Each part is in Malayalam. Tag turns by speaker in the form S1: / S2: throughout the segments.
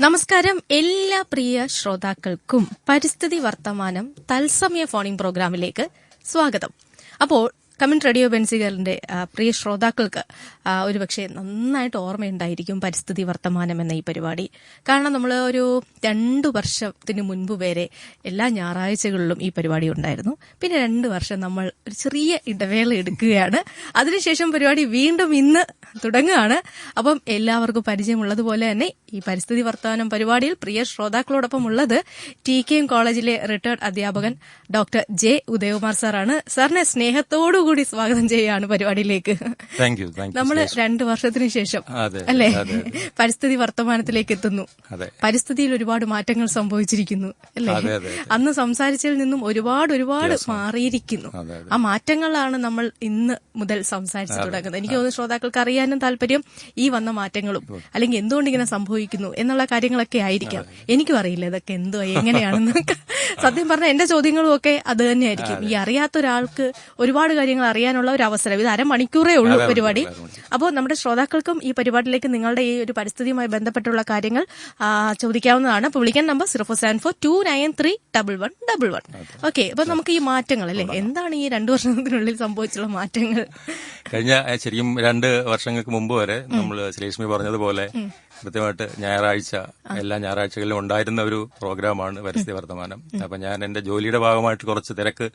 S1: നമസ്കാരം എല്ലാ പ്രിയ ശ്രോതാക്കൾക്കും പരിസ്ഥിതി വർത്തമാനം തത്സമയ ഫോണിംഗ് പ്രോഗ്രാമിലേക്ക് സ്വാഗതം. അപ്പോൾ കമന്റ് റേഡിയോ ബെൻസിഗറിന്റെ പ്രിയ ശ്രോതാക്കൾക്ക് ഒരുപക്ഷെ നന്നായിട്ട് ഓർമ്മയുണ്ടായിരിക്കും പരിസ്ഥിതി വർത്തമാനം എന്ന ഈ പരിപാടി. കാരണം നമ്മൾ ഒരു 2 വർഷത്തിന് മുൻപ് വരെ എല്ലാ ഞായറാഴ്ചകളിലും ഈ പരിപാടി ഉണ്ടായിരുന്നു. പിന്നെ 2 വർഷം നമ്മൾ ഒരു ചെറിയ ഇടവേള എടുക്കുകയാണ്. അതിനുശേഷം പരിപാടി വീണ്ടും ഇന്ന് തുടങ്ങുകയാണ്. അപ്പം എല്ലാവർക്കും പരിചയമുള്ളതുപോലെ തന്നെ ഈ പരിസ്ഥിതി വർത്തമാനം പരിപാടിയിൽ പ്രിയ ശ്രോതാക്കളോടൊപ്പം ഉള്ളത് TKM കോളേജിലെ റിട്ടയർഡ് അധ്യാപകൻ ഡോക്ടർ ജെ ഉദയകുമാർ സാറാണ്. സാറിനെ സ്നേഹത്തോടുകൂടി സ്വാഗതം ചെയ്യുകയാണ് പരിപാടിയിലേക്ക്. നമ്മൾ 2 വർഷത്തിന് ശേഷം അല്ലെ പരിസ്ഥിതി വർത്തമാനത്തിലേക്ക് എത്തുന്നു. പരിസ്ഥിതിയിൽ ഒരുപാട് മാറ്റങ്ങൾ സംഭവിച്ചിരിക്കുന്നു അല്ലെ. അന്ന് സംസാരിച്ചതിൽ നിന്നും ഒരുപാട് മാറിയിരിക്കുന്നു. ആ മാറ്റങ്ങളാണ് നമ്മൾ ഇന്ന് മുതൽ സംസാരിച്ചു തുടങ്ങുന്നത്. എനിക്ക് തോന്നുന്നു ശ്രോതാക്കൾക്ക് അറിയാനും താല്പര്യം ഈ വന്ന മാറ്റങ്ങളും അല്ലെങ്കിൽ എന്തുകൊണ്ട് ഇങ്ങനെ സംഭവിക്കുന്നു എന്നുള്ള കാര്യങ്ങളൊക്കെ ആയിരിക്കാം. എനിക്കും അറിയില്ല ഇതൊക്കെ എന്തോ എങ്ങനെയാണെന്ന്. സത്യം പറഞ്ഞാൽ എന്റെ ചോദ്യങ്ങളും ഒക്കെ അത് തന്നെയായിരിക്കും. ഈ അറിയാത്ത ഒരാൾക്ക് ഒരുപാട് കാര്യങ്ങൾ അറിയാനുള്ള ഒരു അവസരം. ഇത് 1/2 മണിക്കൂറേ ഉള്ളൂ പരിപാടി. അപ്പോൾ നമ്മുടെ ശ്രോതാക്കൾക്കും ഈ പരിപാടിയിലേക്ക് നിങ്ങളുടെ ഈ ഒരു പരിസ്ഥിതിയുമായി ബന്ധപ്പെട്ടുള്ള കാര്യങ്ങൾ ചോദിക്കാവുന്നതാണ്. അപ്പോൾ വിളിക്കാൻ നമ്പർ 0474293111. ഓക്കെ, അപ്പൊ നമുക്ക് ഈ മാറ്റങ്ങൾ അല്ലെ എന്താണ് ഈ 2 വർഷത്തിനുള്ളിൽ സംഭവിച്ചുള്ള മാറ്റങ്ങൾ?
S2: കഴിഞ്ഞ ശരിക്കും 2 വർഷങ്ങൾക്ക് മുമ്പ് വരെ നമ്മൾ ശ്രീലക്ഷ്മി പറഞ്ഞതുപോലെ കൃത്യമായിട്ട് എല്ലാ ഞായറാഴ്ചകളിലും ഉണ്ടായിരുന്ന ഒരു പ്രോഗ്രാമാണ് പരിസ്ഥിതി വർത്തമാനം. അപ്പൊ ഞാൻ എന്റെ ജോലിയുടെ ഭാഗമായിട്ട് കുറച്ച് തിരക്ക്,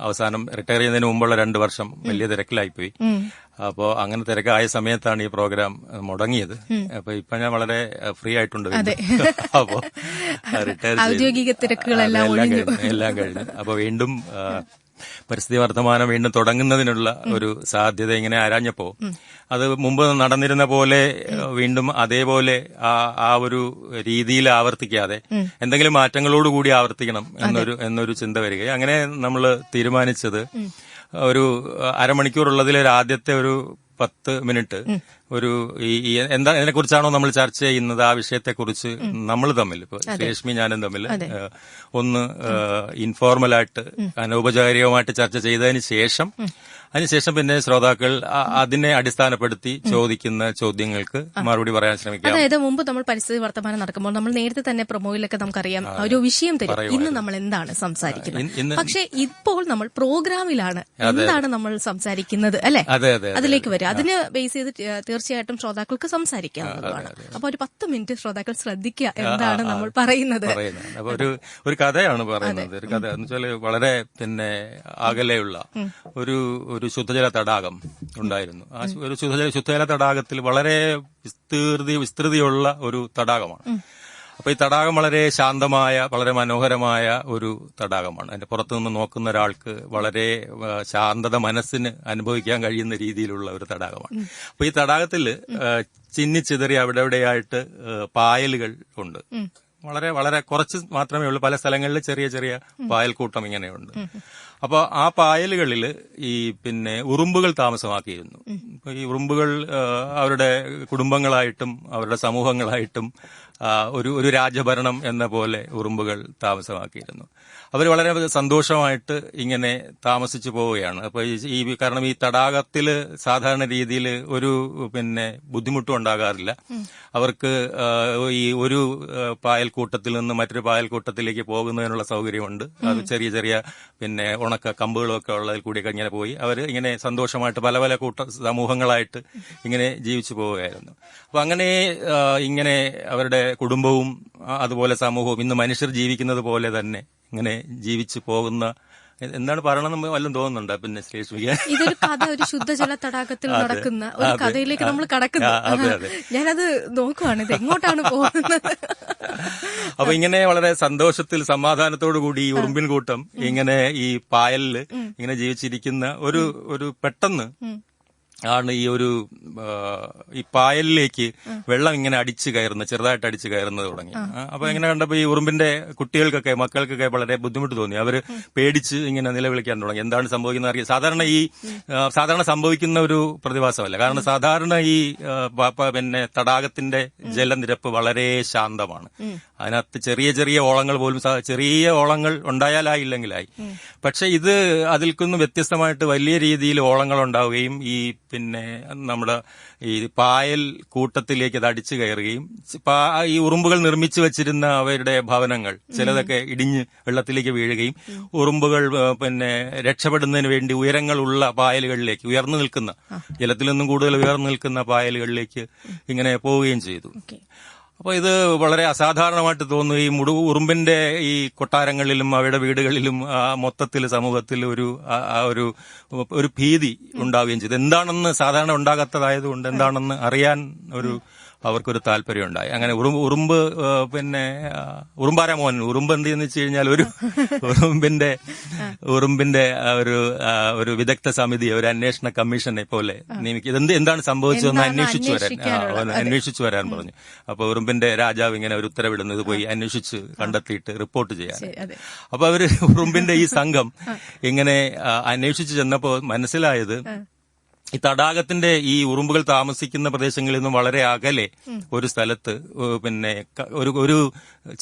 S2: അവസാനം റിട്ടയർ ചെയ്യുന്നതിന് മുമ്പുള്ള 2 വർഷം വലിയ തിരക്കിലായിപ്പോയി. അപ്പോ അങ്ങനെ തിരക്കായ സമയത്താണ് ഈ പ്രോഗ്രാം മുടങ്ങിയത്. അപ്പൊ ഇപ്പൊ ഞാൻ വളരെ ഫ്രീ ആയിട്ടുണ്ട്. അപ്പോ റിട്ടയർ എല്ലാം കഴിഞ്ഞു. അപ്പൊ വീണ്ടും പരിസ്ഥിതി വർത്തമാനം വീണ്ടും തുടങ്ങുന്നതിനുള്ള ഒരു സാധ്യത ഇങ്ങനെ ആരാഞ്ഞപ്പോ അത് മുമ്പ് നടന്നിരുന്ന പോലെ വീണ്ടും അതേപോലെ ആ ഒരു രീതിയിൽ ആവർത്തിക്കാതെ എന്തെങ്കിലും മാറ്റങ്ങളോടുകൂടി ആവർത്തിക്കണം എന്നൊരു ചിന്ത വരികയും അങ്ങനെ നമ്മൾ തീരുമാനിച്ചത് ഒരു അരമണിക്കൂറുള്ളതിൽ ആദ്യത്തെ ഒരു 10 മിനിറ്റ് ഒരു എന്താ ഇതിനെക്കുറിച്ചാണോ നമ്മൾ ചർച്ച ചെയ്യുന്നത്, ആ വിഷയത്തെക്കുറിച്ച് നമ്മൾ തമ്മിൽ ഇപ്പൊ രേഷ്മി ഞാനും തമ്മിൽ ഒന്ന് ഇൻഫോർമലായിട്ട് അനൗപചാരികമായിട്ട് ചർച്ച ചെയ്തതിന് ശേഷം പിന്നെ ശ്രോതാക്കൾ അതിനെ അടിസ്ഥാനപ്പെടുത്തി ചോദിക്കുന്ന ചോദ്യങ്ങൾക്ക് മറുപടി പറയാൻ ശ്രമിക്കാം.
S1: അതായത് മുമ്പ് നമ്മൾ പരിസ്ഥിതി വർത്തമാനം നടക്കുമ്പോൾ നമ്മൾ നേരത്തെ തന്നെ പ്രൊമോയിലൊക്കെ നമുക്കറിയാം ഒരു വിഷയം തരും, ഇന്ന് നമ്മൾ എന്താണ് സംസാരിക്കുന്നത്. പക്ഷെ ഇപ്പോൾ നമ്മൾ പ്രോഗ്രാമിലാണ് എന്താണ് നമ്മൾ സംസാരിക്കുന്നത് അല്ലെ, അതിലേക്ക് വരും. അതിന് ബേസ് ചെയ്ത് തീർച്ചയായിട്ടും ശ്രോതാക്കൾക്ക് സംസാരിക്കാവുന്നതാണ്. അപ്പൊ ഒരു 10 മിനിറ്റ് ശ്രോതാക്കൾ ശ്രദ്ധിക്കുക എന്താണ് നമ്മൾ പറയുന്നത്.
S2: അപ്പൊ ഒരു കഥയാണ് പറയുന്നത്. ഒരു കഥ എന്ന് വെച്ചാൽ വളരെ അകലെയുള്ള ഒരു ശുദ്ധജല തടാകം ഉണ്ടായിരുന്നു. ആ ഒരു ശുദ്ധജല തടാകത്തിൽ വളരെ വിസ്തൃതിയുള്ള ഒരു തടാകമാണ്. അപ്പൊ ഈ തടാകം വളരെ ശാന്തമായ, വളരെ മനോഹരമായ ഒരു തടാകമാണ്. അതിന്റെ പുറത്തുനിന്ന് നോക്കുന്ന ഒരാൾക്ക് വളരെ ശാന്തത മനസ്സിന് അനുഭവിക്കാൻ കഴിയുന്ന രീതിയിലുള്ള ഒരു തടാകമാണ്. അപ്പൊ ഈ തടാകത്തിൽ ചിന്നിച്ചിതറി അവിടെയായിട്ട് പായലുകൾ ഉണ്ട്. വളരെ വളരെ കുറച്ച് മാത്രമേ ഉള്ളൂ. പല സ്ഥലങ്ങളിൽ ചെറിയ ചെറിയ പായൽക്കൂട്ടം ഇങ്ങനെയുണ്ട്. അപ്പൊ ആ പായലുകളിൽ ഈ ഉറുമ്പുകൾ താമസമാക്കിയിരുന്നു. ഇപ്പൊ ഈ ഉറുമ്പുകൾ അവരുടെ കുടുംബങ്ങളായിട്ടും അവരുടെ സമൂഹങ്ങളായിട്ടും ഒരു രാജഭരണം എന്ന പോലെ ഉറുമ്പുകൾ താമസമാക്കിയിരുന്നു. അവർ വളരെ സന്തോഷമായിട്ട് ഇങ്ങനെ താമസിച്ചു പോവുകയാണ്. അപ്പൊ കാരണം ഈ തടാകത്തില് സാധാരണ രീതിയിൽ ഒരു ബുദ്ധിമുട്ടും ഉണ്ടാകാറില്ല. അവർക്ക് ഈ ഒരു പായൽക്കൂട്ടത്തിൽ നിന്ന് മറ്റൊരു പായൽക്കൂട്ടത്തിലേക്ക് പോകുന്നതിനുള്ള സൗകര്യമുണ്ട്. അത് ചെറിയ ചെറിയ ഉണക്ക കമ്പുകളൊക്കെ ഉള്ളതിൽ കൂടിയൊക്കെ ഇങ്ങനെ പോയി അവർ ഇങ്ങനെ സന്തോഷമായിട്ട് പല പല സമൂഹങ്ങളായിട്ട് ഇങ്ങനെ ജീവിച്ചു പോവുകയായിരുന്നു. അപ്പൊ അങ്ങനെ ഇങ്ങനെ അവരുടെ കുടുംബവും അതുപോലെ സമൂഹവും ഇന്ന് മനുഷ്യർ ജീവിക്കുന്നത് പോലെ തന്നെ ഇങ്ങനെ ജീവിച്ചു പോകുന്ന എന്താണ് പറയണമെന്ന് വല്ലതും തോന്നുന്നുണ്ട്. ശ്രീഷ്മിക
S1: ഇതൊരു കഥ, ഒരു ശുദ്ധജല തടാകത്തിൽ നടക്കുന്ന ഒരു കഥയിലേക്ക് നമ്മൾ കടക്കുന്നു. ഞാനത് നോക്കുവാണ് ഇത് എങ്ങോട്ടാണ് പോകുന്നത്.
S2: അപ്പൊ ഇങ്ങനെ വളരെ സന്തോഷത്തിൽ സമാധാനത്തോടു കൂടി ഈ ഉറുമ്പിൻ കൂട്ടം ഇങ്ങനെ ഈ പായലില് ഇങ്ങനെ ജീവിച്ചിരിക്കുന്ന ഒരു പെട്ടെന്ന് ആണ് ഈ പായലിലേക്ക് വെള്ളം ഇങ്ങനെ ചെറുതായിട്ട് അടിച്ചു കയറുന്നത് തുടങ്ങി. അപ്പൊ ഇങ്ങനെ കണ്ടപ്പോ ഈ ഉറുമ്പിന്റെ മക്കൾക്കൊക്കെ വളരെ ബുദ്ധിമുട്ട് തോന്നി. അവര് പേടിച്ച് ഇങ്ങനെ നിലവിളിക്കാൻ തുടങ്ങി. എന്താണ് സംഭവിക്കുന്നത് അറിയാം. സാധാരണ സംഭവിക്കുന്ന ഒരു പ്രതിഭാസമല്ല. കാരണം സാധാരണ ഈ തടാകത്തിന്റെ ജലനിരപ്പ് വളരെ ശാന്തമാണ്. അതിനകത്ത് ചെറിയ ചെറിയ ഓളങ്ങൾ പോലും ചെറിയ ഓളങ്ങൾ ഉണ്ടായാലായില്ലെങ്കിലായി. പക്ഷെ ഇത് അതിൽക്കൊന്നും വ്യത്യസ്തമായിട്ട് വലിയ രീതിയിൽ ഓളങ്ങൾ ഉണ്ടാവുകയും ഈ പിന്നെ നമ്മുടെ ഈ പായൽ കൂട്ടത്തിലേക്ക് അത് അടിച്ചു കയറുകയും ഈ ഉറുമ്പുകൾ നിർമ്മിച്ചു വെച്ചിരുന്ന അവരുടെ ഭവനങ്ങൾ ചിലതൊക്കെ ഇടിഞ്ഞ് വെള്ളത്തിലേക്ക് വീഴുകയും ഉറുമ്പുകൾ പിന്നെ രക്ഷപ്പെടുന്നതിന് വേണ്ടി ഉയരങ്ങളുള്ള പായലുകളിലേക്ക് ഉയർന്നു നിൽക്കുന്ന ജലത്തിൽ നിന്നും കൂടുതൽ ഉയർന്നു നിൽക്കുന്ന പായലുകളിലേക്ക് ഇങ്ങനെ പോവുകയും ചെയ്തു. അപ്പോൾ ഇത് വളരെ അസാധാരണമായിട്ട് തോന്നുന്നു. ഈ ഉറുമ്പിന്റെ ഈ കൊട്ടാരങ്ങളിലും അവരുടെ വീടുകളിലും മൊത്തത്തിൽ സമൂഹത്തിൽ ഒരു ഭീതി ഉണ്ടാവുകയും ചെയ്തു. എന്താണെന്ന് സാധാരണ ഉണ്ടാകാത്തതായതുകൊണ്ട് എന്താണെന്ന് അറിയാൻ അവർക്കൊരു താല്പര്യം ഉണ്ടായി. അങ്ങനെ ഉറുമ്പ് പിന്നെ ഉറുമ്പാര മോഹൻ ഉറുമ്പ് എന്ത് ചെയ്യുന്ന വെച്ച് കഴിഞ്ഞാൽ ഉറുമ്പിന്റെ ഒരു വിദഗ്ധ സമിതി, ഒരു അന്വേഷണ കമ്മീഷനെ പോലെ നിയമിക്കും. എന്താണ് സംഭവിച്ചതെന്ന് അന്വേഷിച്ചു വരാൻ പറഞ്ഞു. അപ്പൊ ഉറുമ്പിന്റെ രാജാവ് ഇങ്ങനെ ഒരു ഉത്തരവിടുന്നത് പോയി അന്വേഷിച്ച് കണ്ടെത്തിയിട്ട് റിപ്പോർട്ട് ചെയ്യാൻ. അപ്പൊ അവര് ഉറുമ്പിന്റെ ഈ സംഘം ഇങ്ങനെ അന്വേഷിച്ചു ചെന്നപ്പോ മനസ്സിലായത് ഈ തടാകത്തിന്റെ ഈ ഉറുമ്പുകൾ താമസിക്കുന്ന പ്രദേശങ്ങളിൽ നിന്നും വളരെ അകലെ ഒരു സ്ഥലത്ത് പിന്നെ ഒരു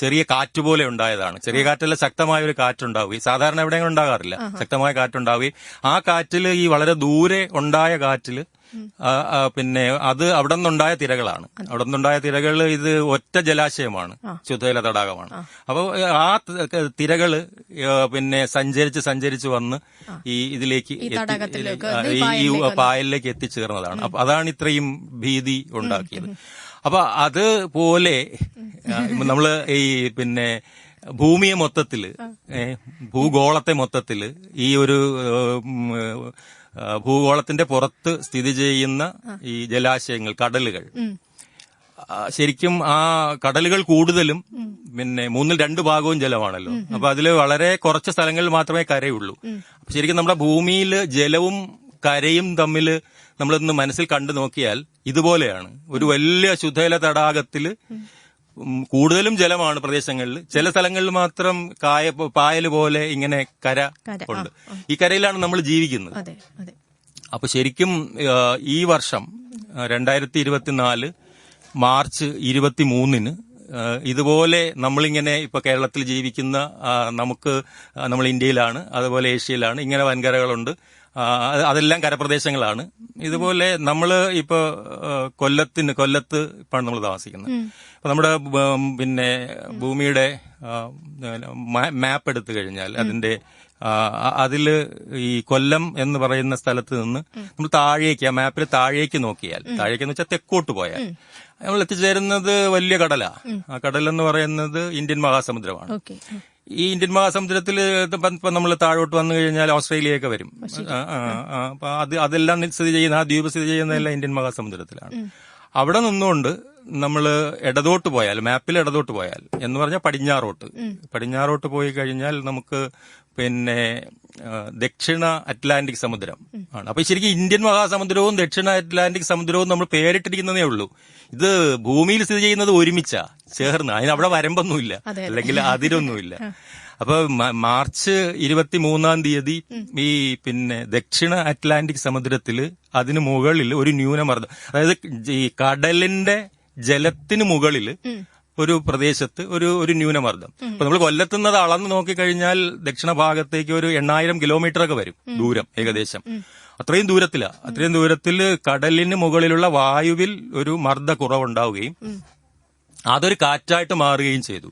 S2: ചെറിയ കാറ്റ് പോലെ ഉണ്ടായതാണ്. ചെറിയ കാറ്റല്ല, ശക്തമായ ഒരു കാറ്റുണ്ടാവുകയും സാധാരണ എവിടെയെങ്കിലും ഉണ്ടാകാറില്ല. ശക്തമായ കാറ്റുണ്ടാവുകയും ആ കാറ്റിൽ ഈ വളരെ ദൂരെ ഉണ്ടായ കാറ്റിൽ പിന്നെ അത് അവിടെ നിന്നുണ്ടായ തിരകളാണ്. അവിടെ നിന്നുണ്ടായ തിരകൾ ഇത് ഒറ്റ ജലാശയമാണ്, ശുദ്ധജല തടാകമാണ്. അപ്പോൾ ആ തിരകള് പിന്നെ സഞ്ചരിച്ച് വന്ന് ഈ ഇതിലേക്ക് ഈ പായലിലേക്ക് എത്തിച്ചേർന്നതാണ്. അപ്പൊ അതാണ് ഇത്രയും ഭീതി ഉണ്ടാക്കിയത്. അപ്പൊ അതുപോലെ നമ്മള് ഈ പിന്നെ ഭൂമിയെ മൊത്തത്തില് ഭൂഗോളത്തെ മൊത്തത്തില് ഈ ഒരു ഭൂഗോളത്തിന്റെ പുറത്ത് സ്ഥിതി ചെയ്യുന്ന ഈ ജലാശയങ്ങൾ, കടലുകൾ, ശരിക്കും ആ കടലുകൾ കൂടുതലും പിന്നെ 2/3 ഭാഗവും ജലമാണല്ലോ. അപ്പൊ അതില് വളരെ കുറച്ച് സ്ഥലങ്ങളിൽ മാത്രമേ കരയുള്ളൂ. ശരിക്കും നമ്മുടെ ഭൂമിയിൽ ജലവും കരയും തമ്മിൽ നമ്മളൊന്ന് മനസ്സിൽ കണ്ടു നോക്കിയാൽ ഇതുപോലെയാണ്. ഒരു വലിയ ശുദ്ധജല തടാകത്തില് കൂടുതലും ജലമാണ് പ്രദേശങ്ങളിൽ. ചില സ്ഥലങ്ങളിൽ മാത്രം പായൽ പോലെ ഇങ്ങനെ കര ഉണ്ട്. ഈ കരയിലാണ് നമ്മൾ ജീവിക്കുന്നത്. അപ്പൊ ശരിക്കും ഈ വർഷം 2024 മാർച്ച് 23 ഇതുപോലെ നമ്മളിങ്ങനെ ഇപ്പൊ കേരളത്തിൽ ജീവിക്കുന്ന നമ്മൾ ഇന്ത്യയിലാണ്, അതുപോലെ ഏഷ്യയിലാണ്, ഇങ്ങനെ വൻകരകളുണ്ട്. അതെല്ലാം കരപ്രദേശങ്ങളാണ്. ഇതുപോലെ നമ്മള് ഇപ്പൊ കൊല്ലത്ത് ഇപ്പാണ് നമ്മൾ താമസിക്കുന്നത്. അപ്പൊ നമ്മുടെ പിന്നെ ഭൂമിയുടെ മാപ്പ് എടുത്തു കഴിഞ്ഞാൽ അതില് ഈ കൊല്ലം എന്ന് പറയുന്ന സ്ഥലത്ത് നിന്ന് നമ്മൾ താഴേക്ക്, ആ മാപ്പിൽ താഴേക്ക് നോക്കിയാൽ, താഴേക്കെന്ന് വെച്ചാൽ തെക്കോട്ട് പോയാൽ നമ്മൾ എത്തിച്ചേരുന്നത് വലിയ കടലാ. ആ കടലെന്ന് പറയുന്നത് ഇന്ത്യൻ മഹാസമുദ്രമാണ്. ഈ ഇന്ത്യൻ മഹാസമുദ്രത്തിൽ ഇപ്പൊ നമ്മൾ താഴോട്ട് വന്നു കഴിഞ്ഞാൽ ഓസ്ട്രേലിയയൊക്കെ വരും. അപ്പൊ അതെല്ലാം സ്ഥിതി ചെയ്യുന്ന, ആ ദ്വീപ് സ്ഥിതി ചെയ്യുന്നതെല്ലാം ഇന്ത്യൻ മഹാസമുദ്രത്തിലാണ്. അവിടെ നിന്നുകൊണ്ട് നമ്മൾ ഇടതോട്ട് പോയാൽ, മാപ്പിൽ ഇടതോട്ട് പോയാൽ എന്ന് പറഞ്ഞാൽ പടിഞ്ഞാറോട്ട് പോയി കഴിഞ്ഞാൽ നമുക്ക് പിന്നെ ദക്ഷിണ അറ്റ്ലാന്റിക് സമുദ്രം ആണ്. അപ്പൊ ശരിക്കും ഇന്ത്യൻ മഹാസമുദ്രവും ദക്ഷിണ അറ്റ്ലാന്റിക് സമുദ്രവും നമ്മൾ പേരിട്ടിരിക്കുന്നതേ ഉള്ളൂ. ഇത് ഭൂമിയിൽ സ്ഥിതി ചെയ്യുന്നത് ഒരുമിച്ചാ, ചേർന്ന്. അതിനവിടെ വരമ്പൊന്നുമില്ല, അല്ലെങ്കിൽ അതിരൊന്നുമില്ല. അപ്പൊ മാർച്ച് 23 ഈ പിന്നെ ദക്ഷിണ അറ്റ്ലാന്റിക് സമുദ്രത്തില് അതിന് മുകളിൽ ഒരു ന്യൂനമർദ്ദം, അതായത് ഈ കടലിന്റെ ജലത്തിന് മുകളിൽ ഒരു പ്രദേശത്ത് ഒരു ന്യൂനമർദ്ദം. അപ്പൊ നമ്മൾ കൊല്ലത്തുന്നത് അളന്ന് നോക്കിക്കഴിഞ്ഞാൽ ദക്ഷിണ ഭാഗത്തേക്ക് ഒരു 8000 കിലോമീറ്റർ ഒക്കെ വരും ദൂരം ഏകദേശം. അത്രയും ദൂരത്തിൽ കടലിന് മുകളിലുള്ള വായുവിൽ ഒരു മർദ്ദ കുറവുണ്ടാവുകയും അതൊരു കാറ്റായിട്ട് മാറുകയും ചെയ്തു.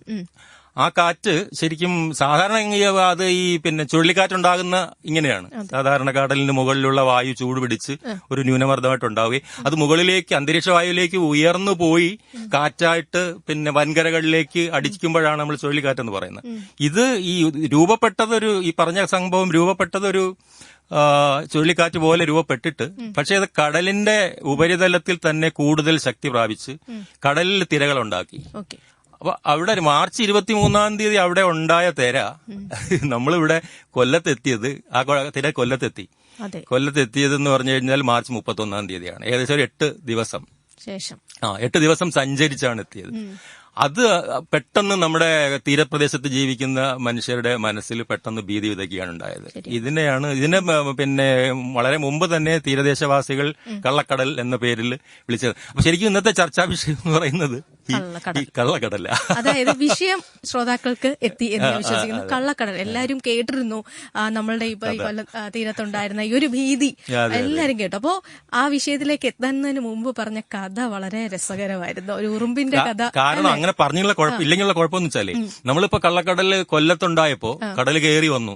S2: ആ കാറ്റ് ശരിക്കും സാധാരണ അത് ഈ പിന്നെ ചുഴലിക്കാറ്റുണ്ടാകുന്ന ഇങ്ങനെയാണ്. സാധാരണ കടലിന് മുകളിലുള്ള വായു ചൂടുപിടിച്ച് ഒരു ന്യൂനമർദ്ദമായിട്ട് ഉണ്ടാവുകയും അത് മുകളിലേക്ക് അന്തരീക്ഷ വായുവിലേക്ക് ഉയർന്നു പോയി കാറ്റായിട്ട് പിന്നെ വൻകരകളിലേക്ക് അടിക്കുമ്പോഴാണ് നമ്മൾ ചുഴലിക്കാറ്റെന്ന് പറയുന്നത്. ഇത് ഈ പറഞ്ഞ സംഭവം രൂപപ്പെട്ടതൊരു ചുഴലിക്കാറ്റ് പോലെ രൂപപ്പെട്ടിട്ട്, പക്ഷെ അത് കടലിന്റെ ഉപരിതലത്തിൽ തന്നെ കൂടുതൽ ശക്തി പ്രാപിച്ച് കടലിൽ തിരകളുണ്ടാക്കി. അപ്പൊ അവിടെ മാർച്ച് 23 അവിടെ ഉണ്ടായ തിര നമ്മളിവിടെ കൊല്ലത്തെത്തിയത്, ആ തിര കൊല്ലത്തെത്തിയതെന്ന് പറഞ്ഞു കഴിഞ്ഞാൽ മാർച്ച് 31 ഏകദേശം ഒരു 8 ദിവസം ശേഷം 8 ദിവസം സഞ്ചരിച്ചാണ് എത്തിയത്. അത് പെട്ടെന്ന് നമ്മുടെ തീരപ്രദേശത്ത് ജീവിക്കുന്ന മനുഷ്യരുടെ മനസ്സിൽ പെട്ടെന്ന് ഭീതി വിതയ്ക്കുകയാണ് ഉണ്ടായത്. ഇതിനെ പിന്നെ വളരെ മുമ്പ് തന്നെ തീരദേശവാസികൾ കള്ളക്കടൽ എന്ന പേരിൽ വിളിച്ചത്. അപ്പൊ ശരിക്കും ഇന്നത്തെ ചർച്ചാ വിഷയം എന്ന് പറയുന്നത് ഈ കള്ളക്കടല.
S1: അതായത് വിഷയം ശ്രോതാക്കൾക്ക് എത്തി എന്ന് വിശ്വസിക്കുന്നു. കള്ളക്കടൽ എല്ലാവരും കേട്ടിരുന്നു. നമ്മളുടെ ഇപ്പൊ ഈ കൊല്ലം തീരത്തുണ്ടായിരുന്ന ഈ ഒരു ഭീതി എല്ലാരും കേട്ടു. അപ്പോ ആ വിഷയത്തിലേക്ക് എത്തുന്നതിന് മുമ്പ് പറഞ്ഞ കഥ വളരെ രസകരമായിരുന്നു. ഒരു ഉറുമ്പിന്റെ കഥ.
S2: കാരണം അങ്ങനെ പറഞ്ഞുള്ള ഇല്ലെങ്കിലുള്ള കുഴപ്പമെന്ന് വെച്ചാലേ, നമ്മളിപ്പോ കള്ളക്കടല് കൊല്ലത്തുണ്ടായപ്പോ കടൽ കയറി വന്നു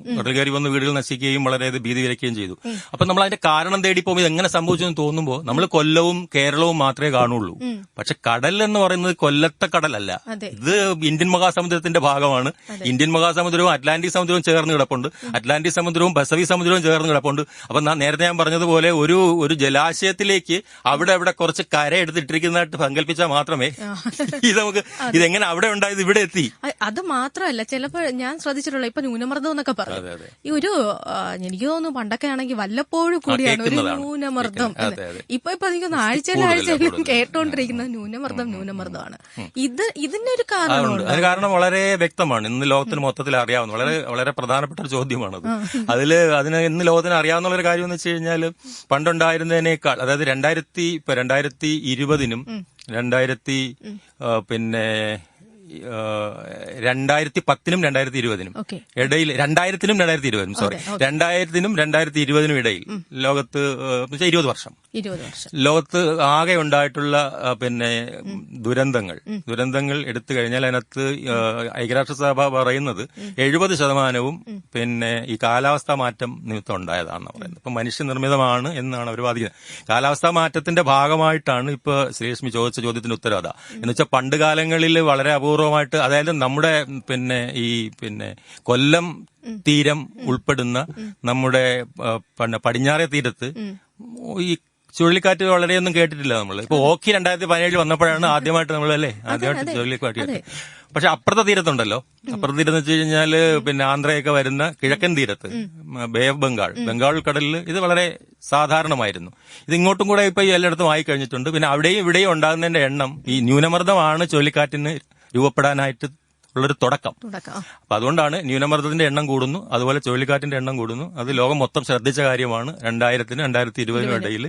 S2: വീടുകൾ നശിക്കുകയും വളരെ ഭീതി വിലക്കുകയും ചെയ്തു. അപ്പൊ നമ്മൾ അതിന്റെ കാരണം തേടി പോകുമ്പോൾ ഇത് എങ്ങനെ സംഭവിച്ചെന്ന് തോന്നുമ്പോൾ നമ്മൾ കൊല്ലവും കേരളവും മാത്രമേ കാണുള്ളൂ. പക്ഷെ കടൽ എന്ന് പറയുന്നത് കൊല്ലത്തെ കടലല്ല, ഇത് ഇന്ത്യൻ മഹാസമുദ്രത്തിന്റെ ഭാഗമാണ്. ഇന്ത്യൻ മഹാസമുദ്രവും അറ്റ്ലാന്റിക് സമുദ്രവും ചേർന്ന് കിടപ്പുണ്ട്. അറ്റ്ലാന്റിക് സമുദ്രവും പസഫിക് സമുദ്രവും ചേർന്ന് കിടപ്പുണ്ട്. അപ്പൊ നേരത്തെ ഞാൻ പറഞ്ഞതുപോലെ ഒരു ജലാശയത്തിലേക്ക് അവിടെ കുറച്ച് കര എടുത്തിട്ടിരിക്കുന്നതായിട്ട് സങ്കല്പിച്ചാൽ മാത്രമേ നമുക്ക് ഇതെങ്ങനെ അവിടെ ഉണ്ടായത് ഇവിടെ എത്തി.
S1: അത് മാത്രമല്ല, ചിലപ്പോൾ ഞാൻ ശ്രദ്ധിച്ചിട്ടുള്ള ഇപ്പൊ ന്യൂനമർദ്ദം എന്നൊക്കെ പറഞ്ഞു. ഈ ഒരു എനിക്ക് തോന്നുന്നു പണ്ടൊക്കെ ആണെങ്കിൽ വല്ലപ്പോഴും കൂടിയാണ് ഒരു ന്യൂനമർദ്ദം. ഇപ്പൊ എനിക്കൊന്ന് ആഴ്ചയിലും കേട്ടോണ്ടിരിക്കുന്നത് ന്യൂനമർദ്ദമാണ്. ഇതിന്റെ ഒരു കാരണമുണ്ട്.
S2: അത് കാരണം വളരെ വ്യക്തമാണ്. ഇന്ന് ലോകത്തിന് മൊത്തത്തിൽ അറിയാവുന്ന വളരെ വളരെ പ്രധാനപ്പെട്ട ഒരു ചോദ്യമാണത്. അതിന് ഇന്ന് ലോകത്തിന് അറിയാവുന്ന ഒരു കാര്യം എന്ന് വെച്ച് കഴിഞ്ഞാൽ, പണ്ടുണ്ടായിരുന്നതിനേക്കാൾ, അതായത് 2020നും 2010നും 2020നും ഇടയിൽ, 2000നും 2020നും ഇടയിൽ ലോകത്ത് 20 വർഷം ലോകത്ത് ആകെ ഉണ്ടായിട്ടുള്ള ദുരന്തങ്ങൾ എടുത്തു കഴിഞ്ഞാൽ അതിനകത്ത് ഐക്യരാഷ്ട്രസഭ പറയുന്നത് 70% ഈ കാലാവസ്ഥാ മാറ്റം നിമിത്തം ഉണ്ടായതാണെന്ന് പറയുന്നത്. ഇപ്പൊ മനുഷ്യനിർമ്മിതമാണ് എന്നാണ് അവർ വാദിക്കുന്നത്. കാലാവസ്ഥാ മാറ്റത്തിന്റെ ഭാഗമായിട്ടാണ് ഇപ്പൊ ശ്രീലക്ഷ്മി ചോദിച്ച ചോദ്യത്തിന് ഉത്തരം അതാ. എന്ന് വെച്ചാൽ പണ്ട് കാലങ്ങളിൽ വളരെ അപൂർവമായിട്ട്, അതായത് നമ്മുടെ കൊല്ലം തീരം ഉൾപ്പെടുന്ന നമ്മുടെ പടിഞ്ഞാറേ തീരത്ത് ഈ ചുഴലിക്കാറ്റ് വളരെയൊന്നും കേട്ടിട്ടില്ല നമ്മൾ. ഇപ്പൊ ഓഖി 2017 വന്നപ്പോഴാണ് ആദ്യമായിട്ട് ചുഴലിക്കാറ്റ് കേട്ടത്. പക്ഷെ അപ്പുറത്തെ തീരത്തുണ്ടല്ലോ, അപ്പുറത്തെ തീരത്ത് വെച്ച് കഴിഞ്ഞാല് ആന്ധ്രയൊക്കെ വരുന്ന കിഴക്കൻ തീരത്ത്, ബേ ഓഫ് ബംഗാൾ കടലിൽ ഇത് വളരെ സാധാരണമായിരുന്നു. ഇത് ഇങ്ങോട്ടും കൂടെ ഇപ്പൊ എല്ലായിടത്തും ആയി കഴിഞ്ഞിട്ടുണ്ട്. പിന്നെ അവിടെയും ഇവിടെയും ഉണ്ടാകുന്നതിന്റെ എണ്ണം, ഈ ന്യൂനമർദ്ദമാണ് ചുഴലിക്കാറ്റിന് രൂപപ്പെടാനായിട്ട് ഉള്ളൊരു തുടക്കം. അപ്പൊ അതുകൊണ്ടാണ് ന്യൂനമർദ്ദത്തിന്റെ എണ്ണം കൂടുന്നു, അതുപോലെ ചുഴലിക്കാറ്റിന്റെ എണ്ണം കൂടുന്നു. അത് ലോകം മൊത്തം ശ്രദ്ധിച്ച കാര്യമാണ്. 2000നും 2020നും ഇടയിൽ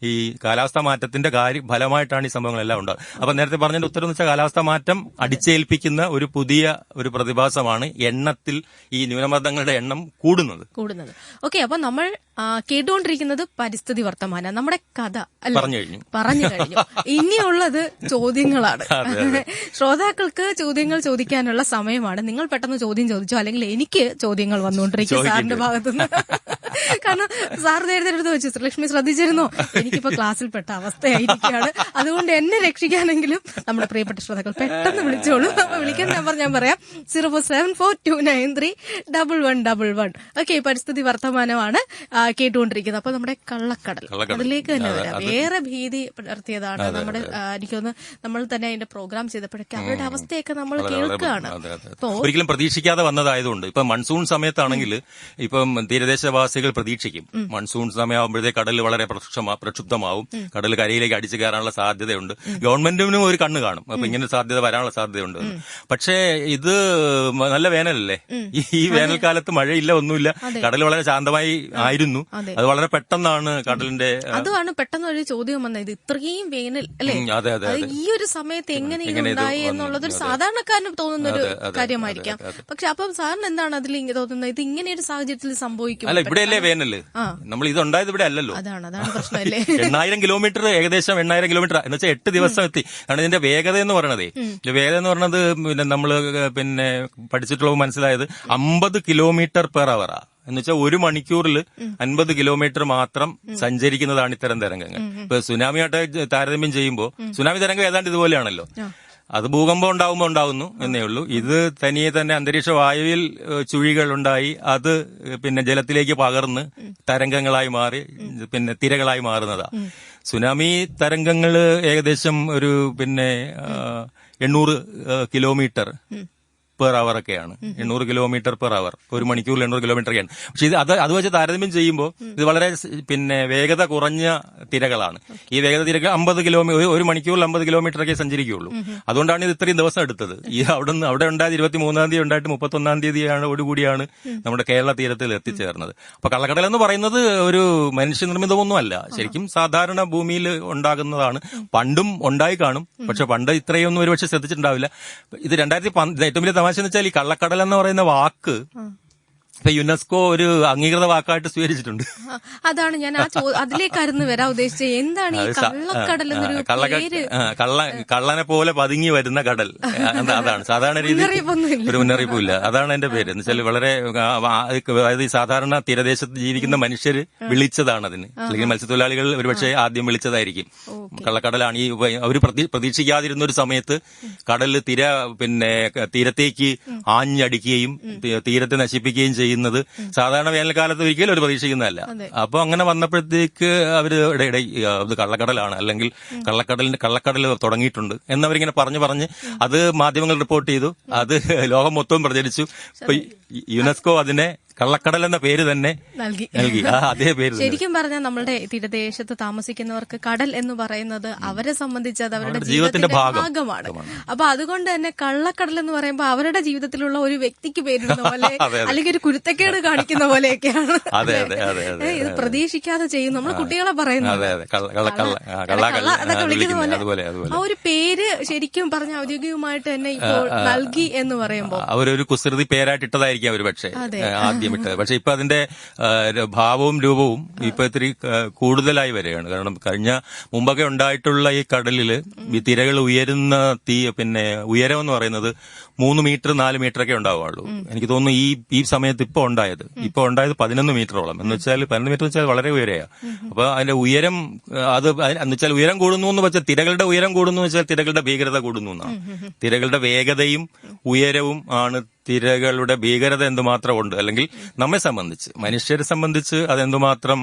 S2: ഈ കാലാവസ്ഥാ മാറ്റത്തിന്റെ ഫലമായിട്ടാണ് ഈ സംഭവങ്ങളെല്ലാം ഉണ്ടാകുന്നത്. അപ്പൊ നേരത്തെ പറഞ്ഞതിന്റെ ഉത്തരം എന്ന് വെച്ചാൽ, കാലാവസ്ഥാ മാറ്റം അടിച്ചേൽപ്പിക്കുന്ന ഒരു പുതിയ ഒരു പ്രതിഭാസമാണ് എണ്ണത്തിൽ ഈ ന്യൂനമർദ്ദങ്ങളുടെ എണ്ണം കൂടുന്നത്.
S1: ഓക്കെ, അപ്പൊ നമ്മൾ കേട്ടുകൊണ്ടിരിക്കുന്നത് പരിസ്ഥിതി വർത്തമാനം. നമ്മുടെ കഥ പറഞ്ഞു കഴിഞ്ഞു. ഇനിയുള്ളത് ചോദ്യങ്ങളാണ്. ശ്രോതാക്കൾക്ക് ചോദ്യങ്ങൾ ചോദിക്കാനുള്ള സമയമാണ്. നിങ്ങൾ പെട്ടെന്ന് ചോദ്യം ചോദിച്ചോ, അല്ലെങ്കിൽ എനിക്ക് ചോദ്യങ്ങൾ വന്നുകൊണ്ടിരിക്കും സാറിന്റെ ഭാഗത്തുനിന്ന്. കാരണം സാർ നേരത്തെ എടുത്ത് വെച്ചു, ശ്രീലക്ഷ്മി ശ്രദ്ധിച്ചിരുന്നോ, എനിക്കിപ്പോ ക്ലാസ്സിൽപ്പെട്ട അവസ്ഥയായിരിക്കുകയാണ്, അതുകൊണ്ട് എന്നെ രക്ഷിക്കാനെങ്കിലും നമ്മുടെ പ്രിയപ്പെട്ട ശ്രോതാക്കൾ പെട്ടെന്ന് വിളിച്ചോളൂ. അപ്പൊ വിളിക്കാൻ നമ്പർ ഞാൻ പറയാം, 04742931111. ഓക്കെ, പരിസ്ഥിതി വർത്തമാനമാണ് കേട്ടുകൊണ്ടിരിക്കുന്നത്. അപ്പൊ നമ്മുടെ കള്ളക്കടലിലേക്ക് തന്നെ വരാം. വേറെ ഭീതി പടർത്തിയതാണ് നമ്മുടെ, എനിക്കൊന്ന് നമ്മൾ തന്നെ അതിന്റെ പ്രോഗ്രാം ചെയ്തപ്പോഴൊക്കെ അവരുടെ അവസ്ഥയൊക്കെ നമ്മൾ കേൾക്കുകയാണ്.
S2: ഒരിക്കലും പ്രതീക്ഷിക്കാതെ വന്നതായതുകൊണ്ട്, ഇപ്പൊ മൺസൂൺ സമയത്താണെങ്കിൽ ഇപ്പം തീരദേശവാസികൾ പ്രതീക്ഷിക്കും മൺസൂൺ സമയമാകുമ്പോഴത്തേക്ക് കടൽ വളരെ പ്രക്ഷുബ്ധമാവും, കടൽ കരയിലേക്ക് അടിച്ചു കയറാനുള്ള സാധ്യതയുണ്ട്. ഗവൺമെന്റിനും ഒരു കണ്ണ് കാണും, അപ്പൊ ഇങ്ങനെ സാധ്യത വരാനുള്ള സാധ്യതയുണ്ട്. പക്ഷേ ഇത് നല്ല വേനലല്ലേ, ഈ വേനൽക്കാലത്ത് മഴയില്ല, ഒന്നുമില്ല, കടൽ വളരെ ശാന്തമായി ആയിരുന്നു. അത് വളരെ പെട്ടെന്നാണ് കടലിന്റെ,
S1: അതാണ് പെട്ടെന്ന് ഒരു ചോദ്യം വന്നത്, ഇത്രയും വേനൽ അല്ലെ, ഈ ഒരു സമയത്ത് എങ്ങനെ ഉണ്ടായി എന്നുള്ളതൊരു സാധാരണക്കാരന് തോന്നുന്ന ഒരു കാര്യമായിരിക്കാം. പക്ഷെ അപ്പം സാറിന് എന്താണ് അതിൽ തോന്നുന്നത്, ഇത് ഇങ്ങനെ ഒരു സാഹചര്യത്തിൽ സംഭവിക്കും?
S2: അല്ല, ഇവിടെയല്ലേ വേനല്, നമ്മൾ ഇതുണ്ടായത് ഇവിടെ അല്ലല്ലോ.
S1: അതാണ് പ്രശ്നമല്ലേ.
S2: 8,000 കിലോമീറ്റർ, ഏകദേശം 8,000 കിലോമീറ്റർ എന്ന് വെച്ചാൽ 8 ദിവസം എത്തി. കാരണം ഇതിന്റെ വേഗത എന്ന് പറയുന്നത് നമ്മള് പഠിച്ചിട്ടുള്ളത് മനസ്സിലായത് 50 കിലോമീറ്റർ പെർ അവറാ. എന്ന് വെച്ചാൽ 1 മണിക്കൂറിൽ 50 കിലോമീറ്റർ മാത്രം സഞ്ചരിക്കുന്നതാണ് ഇത്തരം തരംഗങ്ങൾ. ഇപ്പൊ സുനാമിയായിട്ട് താരതമ്യം ചെയ്യുമ്പോൾ സുനാമി തരംഗം ഏതാണ്ട് ഇതുപോലെയാണല്ലോ. അത് ഭൂകമ്പം ഉണ്ടാവുമ്പോൾ ഉണ്ടാവുന്നു എന്നേ ഉള്ളൂ. ഇത് തനിയെ തന്നെ അന്തരീക്ഷ വായുവിൽ ചുഴികൾ ഉണ്ടായി, അത് ജലത്തിലേക്ക് പകർന്ന് തരംഗങ്ങളായി മാറി തിരകളായി മാറുന്നതാ. സുനാമി തരംഗങ്ങള് ഏകദേശം ഒരു 800 കിലോമീറ്റർ പെർ അവർ ഒക്കെയാണ്, 800 കിലോമീറ്റർ പെർ അവർ, ഒരു മണിക്കൂറിൽ 800 കിലോമീറ്റർ ഒക്കെയാണ്. പക്ഷെ ഇത് അത് വെച്ച് താരതമ്യം ചെയ്യുമ്പോൾ ഇത് വളരെ വേഗത കുറഞ്ഞ തിരകളാണ്. ഈ വേഗത തിരകൾ 50 കിലോമീറ്റർ, ഒരു മണിക്കൂറിൽ 50 കിലോമീറ്റർ ഒക്കെ സഞ്ചരിക്കുകയുള്ളൂ. അതുകൊണ്ടാണ് ഇത് ഇത്രയും ദിവസം എടുത്തത്. ഈ അവിടെ ഉണ്ടായത് 23-ാം തീയതി ഉണ്ടായിട്ട് 31-ാം തീയതിയോടുകൂടിയാണ് നമ്മുടെ കേരള തീരത്തിൽ എത്തിച്ചേർന്നത്. അപ്പൊ കള്ളക്കടൽ എന്ന് പറയുന്നത് ഒരു മനുഷ്യനിർമ്മിതമൊന്നുമല്ല, ശരിക്കും സാധാരണ ഭൂമിയിൽ ഉണ്ടാകുന്നതാണ്. പണ്ടും ഉണ്ടായി കാണും, പക്ഷെ പണ്ട് ഇത്രയൊന്നും ഒരുപക്ഷെ ശ്രദ്ധിച്ചിട്ടുണ്ടാവില്ല. ഇത് 2010 ഏറ്റവും വലിയ തമാശ എന്ന് വെച്ചാൽ ഈ കള്ളക്കടൽ എന്ന് പറയുന്ന വാക്ക് ഇപ്പൊ യുനെസ്കോ ഒരു അംഗീകൃത വാക്കായിട്ട് സ്വീകരിച്ചിട്ടുണ്ട്.
S1: അതാണ് ഞാൻ അതിലേക്കായിരുന്നു വരാൻ ഉദ്ദേശിച്ചത്. എന്താണ് ഈ കള്ളക്കടൽ എന്നൊരു പേര്?
S2: കള്ളനെ പോലെ പതുങ്ങി വരുന്ന കടൽ, അതാണ് സാധാരണ രീതി ഒരു മുന്നറിയിപ്പില്ല. അതാണ് എന്റെ പേര്. എന്ന് വെച്ചാൽ വളരെ അതായത് ഈ സാധാരണ തീരദേശത്ത് ജീവിക്കുന്ന മനുഷ്യര് വിളിച്ചതാണ് അതിന്, അല്ലെങ്കിൽ മത്സ്യത്തൊഴിലാളികൾ ഒരുപക്ഷെ ആദ്യം വിളിച്ചതായിരിക്കും. കള്ളക്കടലാണ് ഈ അവർ പ്രതീക്ഷിക്കാതിരുന്ന ഒരു സമയത്ത് കടലിൽ തീരത്തേക്ക് ആഞ്ഞടിക്കുകയും തീരത്തെ നശിപ്പിക്കുകയും ചെയ്യുന്നത് സാധാരണ വേനൽക്കാലത്ത് ഒരിക്കലും അവർ പ്രതീക്ഷിക്കുന്നതല്ല. അപ്പൊ അങ്ങനെ വന്നപ്പോഴത്തേക്ക് അവര് ഇത് കള്ളക്കടലാണ്, അല്ലെങ്കിൽ കള്ളക്കടൽ തുടങ്ങിയിട്ടുണ്ട് എന്നവരിങ്ങനെ പറഞ്ഞ് അത് മാധ്യമങ്ങൾ റിപ്പോർട്ട് ചെയ്തു. അത് ലോകം മൊത്തം പ്രചരിച്ചു. ഇപ്പൊ യുനെസ്കോ അതിനെ കള്ളക്കടൽ എന്ന പേര് തന്നെ നൽകി. അതേ പേര്.
S1: ശരിക്കും പറഞ്ഞാൽ നമ്മളുടെ തീരദേശത്ത് താമസിക്കുന്നവർക്ക് കടൽ എന്ന് പറയുന്നത് അവരെ സംബന്ധിച്ച് അത് അവരുടെ ജീവിതത്തിന്റെ ഭാഗമാണ്. അപ്പൊ അതുകൊണ്ട് തന്നെ കള്ളക്കടൽ എന്ന് പറയുമ്പോൾ അവരുടെ ജീവിതത്തിലുള്ള ഒരു വ്യക്തിക്ക് പേരിടുന്ന പോലെ, അല്ലെങ്കിൽ ഒരു കുരുത്തക്കേട് കാണിക്കുന്ന പോലെയൊക്കെയാണ്. ഇത് പ്രതീക്ഷിക്കാതെ ചെയ്യും. നമ്മൾ കുട്ടികളെ പറയുന്നത് അതൊക്കെ വിളിക്കുന്ന പോലെ ആ ഒരു പേര് ശരിക്കും പറഞ്ഞ ഔദ്യോഗികമായിട്ട് തന്നെ ഇപ്പോൾ നൽകി എന്ന് പറയുമ്പോൾ
S2: അവരൊരു കുസൃതി പേരായിട്ട് ഇട്ടതായിരിക്കും അവർ പക്ഷേ ആദ്യം ഇട്ടത്. പക്ഷെ ഇപ്പൊ അതിന്റെ ഭാവവും രൂപവും ഇപ്പൊ ഇത്തിരി കൂടുതലായി വരികയാണ്. കാരണം മുമ്പൊക്കെ ഉണ്ടായിട്ടുള്ള ഈ കടലില് ഈ തിരകൾ ഉയരുന്ന ഉയരം എന്ന് പറയുന്നത് 3 മീറ്റർ 4 മീറ്റർ ഒക്കെ ഉണ്ടാവുള്ളൂ. എനിക്ക് തോന്നുന്നു ഈ സമയത്ത് ഇപ്പൊ ഉണ്ടായത് 11 മീറ്ററോളം. എന്ന് വെച്ചാൽ 11 മീറ്റർ വെച്ചാൽ വളരെ ഉയരെയാണ്. അപ്പൊ അതിന്റെ ഉയരം എന്ന് വെച്ചാൽ ഉയരം കൂടുന്നു എന്ന് വെച്ചാൽ തിരകളുടെ ഉയരം കൂടുന്നു വെച്ചാൽ തിരകളുടെ ഭീകരത കൂടുന്നു എന്നാണ്. തിരകളുടെ വേഗതയും ഉയരവും ആണ് തിരകളുടെ ഭീകരത എന്തുമാത്രം ഉണ്ട്, അല്ലെങ്കിൽ നമ്മെ സംബന്ധിച്ച് മനുഷ്യരെ സംബന്ധിച്ച് അതെന്തുമാത്രം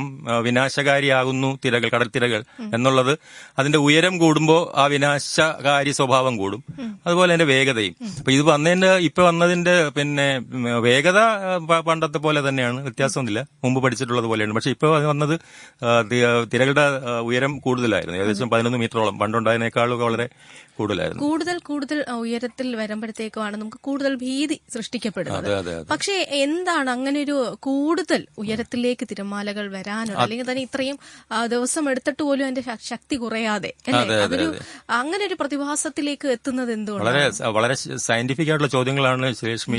S2: വിനാശകാരിയാകുന്നു കടൽ തിരകൾ എന്നുള്ളത്. അതിന്റെ ഉയരം കൂടുമ്പോൾ ആ വിനാശകാരി സ്വഭാവം കൂടും, അതുപോലെ അതിന്റെ വേഗതയും. അപ്പൊ ഇത് ഇപ്പൊ വന്നതിന്റെ വേഗത പണ്ടത്തെ പോലെ തന്നെയാണ്, വ്യത്യാസമൊന്നുമില്ല, മുമ്പ് പഠിച്ചിട്ടുള്ളത് പോലെയാണ്. പക്ഷെ ഇപ്പൊ വന്നത് തിരകളുടെ ഉയരം കൂടുതലായിരുന്നു, ഏകദേശം 11 മീറ്ററോളം. പണ്ടുണ്ടായതിനേക്കാളും വളരെ കൂടുതലായിരുന്നു.
S1: കൂടുതൽ ഉയരത്തിൽ വരുമ്പോഴത്തേക്കുമാണ് നമുക്ക് കൂടുതൽ ഭീതി സൃഷ്ടിക്കപ്പെടുന്നത്. പക്ഷേ എന്താണ് അങ്ങനെ ഒരു കൂടുതൽ ഉയരത്തിലേക്ക് തിരമാലകൾ വരാനോ, അല്ലെങ്കിൽ തന്നെ ഇത്രയും ദിവസം എടുത്തിട്ട് പോലും അതിന്റെ ശക്തി കുറയാതെ അതൊരു അങ്ങനെ ഒരു പ്രതിഭാസത്തിലേക്ക് എത്തുന്നത് എന്തുകൊണ്ട്?
S2: വളരെ സയന്റിഫിക് ആയിട്ടുള്ള ചോദ്യങ്ങളാണ് ശ്രീലക്ഷ്മി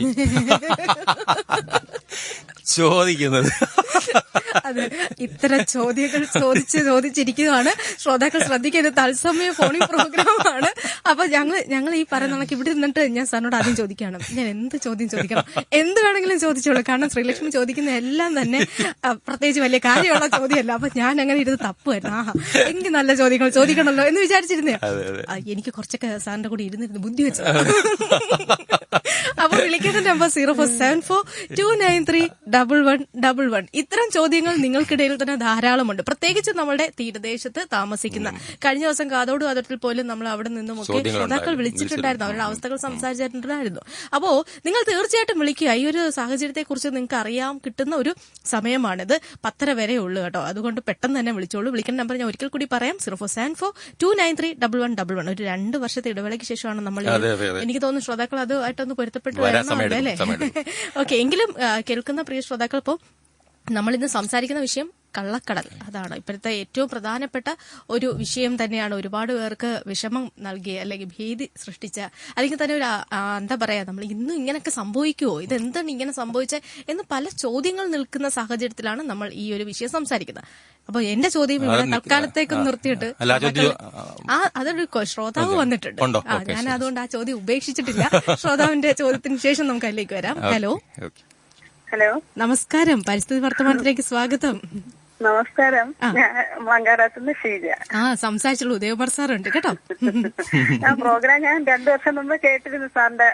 S2: ചോദിക്കുന്നത്.
S1: അതെ, ഇത്തരം ചോദ്യങ്ങൾ ചോദിച്ചിരിക്കുന്നതാണ് ശ്രോതാക്കൾ ശ്രദ്ധിക്കേണ്ടത്. തത്സമയ ഫോണിംഗ് പ്രോഗ്രാമാണ്. അപ്പൊ ഞങ്ങൾ ഈ പറയുന്ന കണക്ക് ഇവിടെ നിന്നിട്ട് ഞാൻ സാറിനോട് ആദ്യം ചോദിക്കണം, ഞാൻ എന്ത് ചോദ്യം ചോദിക്കണം, എന്ത് വേണമെങ്കിലും ചോദിച്ചോളൂ. കാരണം ശ്രീലക്ഷ്മി ചോദിക്കുന്ന എല്ലാം തന്നെ പ്രത്യേകിച്ച് വലിയ കാര്യമുള്ള ചോദ്യമല്ല. അപ്പൊ ഞാൻ അങ്ങനെ ഇരുന്ന് തപ്പുമായിരുന്നു. എനിക്ക് നല്ല ചോദ്യങ്ങൾ ചോദിക്കണമല്ലോ എന്ന് വിചാരിച്ചിരുന്നേ. എനിക്ക് കുറച്ചൊക്കെ സാറിന്റെ കൂടെ ഇരുന്നിരുന്ന് ബുദ്ധി വെച്ചു. അപ്പൊ വിളിക്കേണ്ട നമ്പർ 0442931111. ഇത്തരം ചോദ്യങ്ങൾ നിങ്ങൾക്കിടയിൽ തന്നെ ധാരാളമുണ്ട്, പ്രത്യേകിച്ച് നമ്മുടെ തീരദേശത്ത് താമസിക്കുന്ന. കഴിഞ്ഞ ദിവസം കാതോട്ടിൽ പോലും നമ്മൾ അവിടെ നിന്നുമൊക്കെ ശ്രോതാക്കൾ വിളിച്ചിട്ടുണ്ടായിരുന്നു, അവരുടെ അവസ്ഥകൾ സംസാരിച്ചിട്ടുണ്ടായിരുന്നു. അപ്പോ നിങ്ങൾ തീർച്ചയായിട്ടും വിളിക്കുക. ഈ ഒരു സാഹചര്യത്തെ കുറിച്ച് നിങ്ങൾക്ക് അറിയാൻ കിട്ടുന്ന ഒരു സമയമാണിത്. 10:30 വരെ ഉള്ളു കേട്ടോ. അതുകൊണ്ട് പെട്ടെന്ന് തന്നെ വിളിച്ചോളൂ. വിളിക്കുന്ന നമ്പർ ഞാൻ ഒരിക്കൽ കൂടി പറയാം, 0472931111. ഒരു 2 വർഷത്തെ ഇടവേളയ്ക്ക് ശേഷമാണ് നമ്മൾ, എനിക്ക് തോന്നുന്നു ശ്രോതാക്കൾ അതുമായിട്ടൊന്ന് പൊരുത്തപ്പെട്ട് വരണമല്ലേ അല്ലേ? ഓക്കെ, എങ്കിലും കേൾക്കുന്ന പ്രിയ ശ്രോതാക്കൾ, ഇപ്പോൾ നമ്മളിന്ന് സംസാരിക്കുന്ന വിഷയം കള്ളക്കടൽ. അതാണ് ഇപ്പോഴത്തെ ഏറ്റവും പ്രധാനപ്പെട്ട ഒരു വിഷയം തന്നെയാണ്. ഒരുപാട് പേർക്ക് വിഷമം നൽകിയ, അല്ലെങ്കിൽ ഭീതി സൃഷ്ടിച്ച, അല്ലെങ്കിൽ തന്നെ ഒരു എന്താ പറയാ, നമ്മൾ ഇന്നും ഇങ്ങനെയൊക്കെ സംഭവിക്കുമോ, ഇതെന്താണ് ഇങ്ങനെ സംഭവിച്ചത് എന്ന് പല ചോദ്യങ്ങൾ നിൽക്കുന്ന സാഹചര്യത്തിലാണ് നമ്മൾ ഈ ഒരു വിഷയം സംസാരിക്കുന്നത്. അപ്പൊ എന്റെ ചോദ്യം ഇവിടെ തൽക്കാലത്തേക്ക് നിർത്തിയിട്ട് അതൊരു ശ്രോതാവ് വന്നിട്ടുണ്ട്. ഞാൻ അതുകൊണ്ട് ആ ചോദ്യം ഉപേക്ഷിച്ചിട്ടില്ല. ശ്രോതാവിന്റെ ചോദ്യത്തിന് ശേഷം നമുക്ക് അതിലേക്ക് വരാം. ഹലോ. നമസ്കാരം, പരിസ്ഥിതി വർത്തമാനത്തിലേക്ക് സ്വാഗതം.
S3: നമസ്കാരം, മങ്കാരാത്തുനിന്ന് ഷീജ.
S1: സംസാരിച്ചുള്ളൂ, ഉദയകുമാർ സാറുണ്ട് കേട്ടോ.
S3: പ്രോഗ്രാം ഞാൻ 2 വർഷം മുമ്പ് കേട്ടിരുന്നു സാറിന്റെ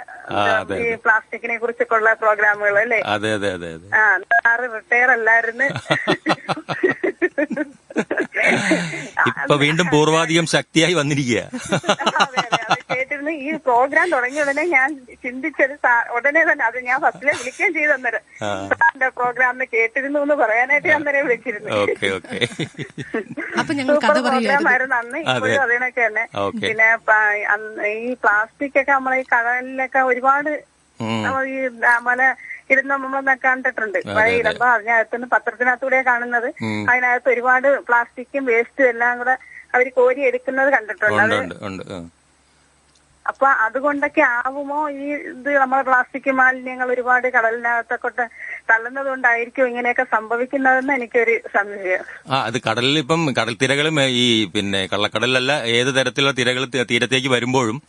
S3: ഈ പ്ലാസ്റ്റിക്കിനെ കുറിച്ചൊക്കെയുള്ള പ്രോഗ്രാമുകൾ അല്ലേ? സാറ് റിട്ടയർ അല്ലായിരുന്നു.
S2: ഇപ്പൊ വീണ്ടും പൂർവാധികം ശക്തിയായി വന്നിരിക്കുക.
S3: കേട്ടിരുന്നു. ഈ പ്രോഗ്രാം തുടങ്ങിയ ഉടനെ ഞാൻ ചിന്തിച്ചൊരു ഉടനെ തന്നെ അത് ഞാൻ ഫസ്റ്റിലെ വിളിക്കുകയും ചെയ്തു അന്നേരം സാറിന്റെ പ്രോഗ്രാമിന് കേട്ടിരുന്നു എന്ന് പറയാനായിട്ട് ഞാൻ തന്നെ വിളിച്ചിരുന്നു. സൂപ്പർ പ്രോഗ്രാം ആയിരുന്നു അന്ന്, ഇപ്പോഴും അതിനൊക്കെ തന്നെ. പിന്നെ ഈ പ്ലാസ്റ്റിക് ഒക്കെ നമ്മളെ ഈ കടലിലൊക്കെ ഒരുപാട് ഈ മല ഇരുന്ന് നമ്മൾ കണ്ടിട്ടുണ്ട്. ഇടുമ്പോ അതിനകത്തുനിന്ന് പത്രത്തിനകത്തൂടെ കാണുന്നത്, അതിനകത്ത് ഒരുപാട് പ്ലാസ്റ്റിക്കും വേസ്റ്റും എല്ലാം കൂടെ അവര് കോരി എടുക്കുന്നത് കണ്ടിട്ടുണ്ട്. അപ്പൊ അതുകൊണ്ടൊക്കെ ആവുമോ ഈ ഇത് നമ്മളെ പ്ലാസ്റ്റിക് മാലിന്യങ്ങൾ ഒരുപാട് കടലിനകത്തൊക്കെ തള്ളുന്നത് കൊണ്ടായിരിക്കും ഇങ്ങനെയൊക്കെ സംഭവിക്കുന്നതെന്ന് എനിക്കൊരു സംശയം.
S2: അത് കടലിൽ ഇപ്പം കടൽ തിരകളും ഈ പിന്നെ കള്ളക്കടലിലല്ല ഏത് തരത്തിലുള്ള തിരകൾ തീരത്തേക്ക് വരുമ്പോഴും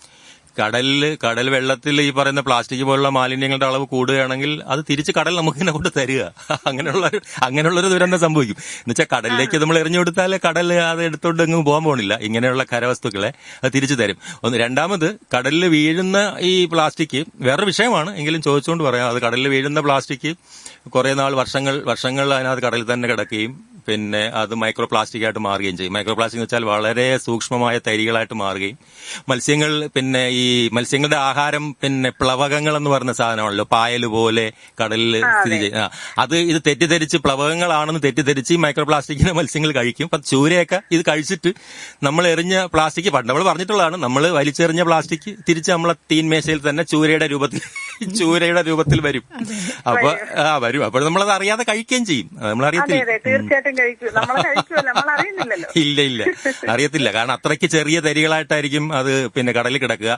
S2: കടൽ വെള്ളത്തിൽ ഈ പറയുന്ന പ്ലാസ്റ്റിക് പോലുള്ള മാലിന്യങ്ങളുടെ അളവ് കൂടുകയാണെങ്കിൽ അത് തിരിച്ച് കടൽ നമുക്ക് തന്നെ കൊണ്ട് തരിക. അങ്ങനെയുള്ളൊരു ദുരന്തം സംഭവിക്കും. എന്നുവെച്ചാൽ കടലിലേക്ക് നമ്മൾ എറിഞ്ഞു കൊടുത്താൽ കടൽ അത് എടുത്തോണ്ട് എങ്ങും പോകാൻ പോകണില്ല. ഇങ്ങനെയുള്ള കരവസ്തുക്കളെ അത് തിരിച്ചു തരും. രണ്ടാമത് കടലിൽ വീഴുന്ന ഈ പ്ലാസ്റ്റിക് വേറൊരു വിഷയമാണ്, എങ്കിലും ചോദിച്ചുകൊണ്ട് പറയാം. അത് കടലിൽ വീഴുന്ന പ്ലാസ്റ്റിക് കുറെ നാൾ വർഷങ്ങൾ അതിനകത്ത് കടലിൽ തന്നെ കിടക്കുകയും പിന്നെ അത് മൈക്രോ പ്ലാസ്റ്റിക് ആയിട്ട് മാറുകയും ചെയ്യും. മൈക്രോ പ്ലാസ്റ്റിക് എന്ന് വെച്ചാൽ വളരെ സൂക്ഷ്മമായ തരികളായിട്ട് മാറുകയും മത്സ്യങ്ങൾ പിന്നെ ഈ മത്സ്യങ്ങളുടെ ആഹാരം പിന്നെ പ്ലവകങ്ങൾ എന്ന് പറയുന്ന സാധനമാണല്ലോ, പായല് പോലെ കടലിൽ സ്ഥിതി ചെയ്യുന്ന അത് ഇത് തെറ്റിദ്ധരിച്ച് പ്ലവകങ്ങളാണെന്ന് തെറ്റിദ്ധരിച്ച് ഈ മൈക്രോ പ്ലാസ്റ്റിക്കിനെ മത്സ്യങ്ങൾ കഴിക്കും. അപ്പൊ ചൂരയൊക്കെ ഇത് കഴിച്ചിട്ട് നമ്മൾ എറിഞ്ഞ പ്ലാസ്റ്റിക് പണ്ട് നമ്മൾ പറഞ്ഞിട്ടുള്ളതാണ്, നമ്മൾ വലിച്ചെറിഞ്ഞ പ്ലാസ്റ്റിക് തിരിച്ച് നമ്മളെ തീൻമേശയിൽ തന്നെ ചൂരയുടെ രൂപത്തിൽ വരും. അപ്പൊ വരും. അപ്പോൾ നമ്മളത് അറിയാതെ കഴിക്കുകയും ചെയ്യും. നമ്മളറിയത്തില്ല. ഇല്ല അറിയത്തില്ല. കാരണം അത്രയ്ക്ക് ചെറിയ തരികളായിട്ടായിരിക്കും അത് പിന്നെ കടലിൽ കിടക്കുക.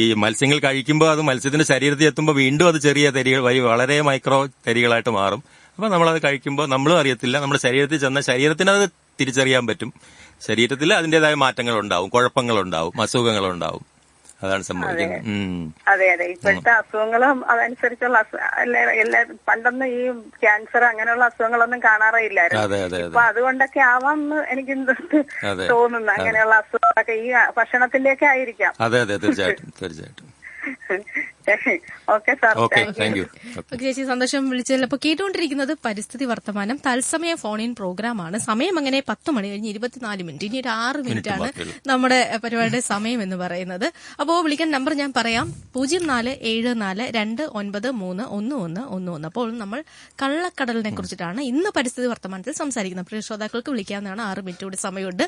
S2: ഈ മത്സ്യങ്ങൾ കഴിക്കുമ്പോൾ അത് മത്സ്യത്തിന്റെ ശരീരത്തിൽ എത്തുമ്പോൾ വീണ്ടും അത് ചെറിയ തരികൾ വളരെ മൈക്രോ തരികളായിട്ട് മാറും. അപ്പൊ നമ്മളത് കഴിക്കുമ്പോൾ നമ്മളും അറിയത്തില്ല, നമ്മുടെ ശരീരത്തിൽ ചെന്ന ശരീരത്തിന് അത് തിരിച്ചറിയാൻ പറ്റും. ശരീരത്തിൽ അതിന്റേതായ മാറ്റങ്ങളുണ്ടാവും, കുഴപ്പങ്ങളുണ്ടാവും, അസുഖങ്ങളുണ്ടാവും. അതാണ് സംഭവിക്കുന്നത്.
S3: അതെ. ഇപ്പോഴത്തെ അസുഖങ്ങളും അതനുസരിച്ചുള്ള പണ്ടൊന്നും ഈ ക്യാൻസർ അങ്ങനെയുള്ള അസുഖങ്ങളൊന്നും കാണാറില്ലായിരുന്നു. അപ്പൊ അതുകൊണ്ടൊക്കെ ആവാമെന്ന് എനിക്ക് തോന്നുന്നു. അങ്ങനെയുള്ള അസുഖങ്ങളൊക്കെ ഈ ഭക്ഷണത്തിന്റെയൊക്കെ ആയിരിക്കാം.
S2: അതെ തീർച്ചയായിട്ടും.
S3: Okay sir,
S2: thank you.
S1: ചേച്ചി സന്തോഷം വിളിച്ചതിൽ. അപ്പൊ കേട്ടുകൊണ്ടിരിക്കുന്നത് പരിസ്ഥിതി വർത്തമാനം തത്സമയ ഫോൺ ഇൻ പ്രോഗ്രാമാണ്. സമയം അങ്ങനെ 10 മണി കഴിഞ്ഞ് 24 മിനിറ്റ്. ഇനി ഒരു 6 മിനിറ്റാണ് നമ്മുടെ പരിപാടിയുടെ സമയം എന്ന് പറയുന്നത്. അപ്പോൾ വിളിക്കാൻ നമ്പർ ഞാൻ പറയാം, 0474293111. അപ്പോൾ നമ്മൾ കള്ളക്കടലിനെ കുറിച്ചിട്ടാണ് ഇന്ന് പരിസ്ഥിതി വർത്തമാനത്തിൽ സംസാരിക്കുന്നത്. പ്രിയ ശ്രോതാക്കൾക്ക് വിളിക്കാവുന്നതാണ്. 6 മിനിറ്റ് കൂടി സമയമുണ്ട്.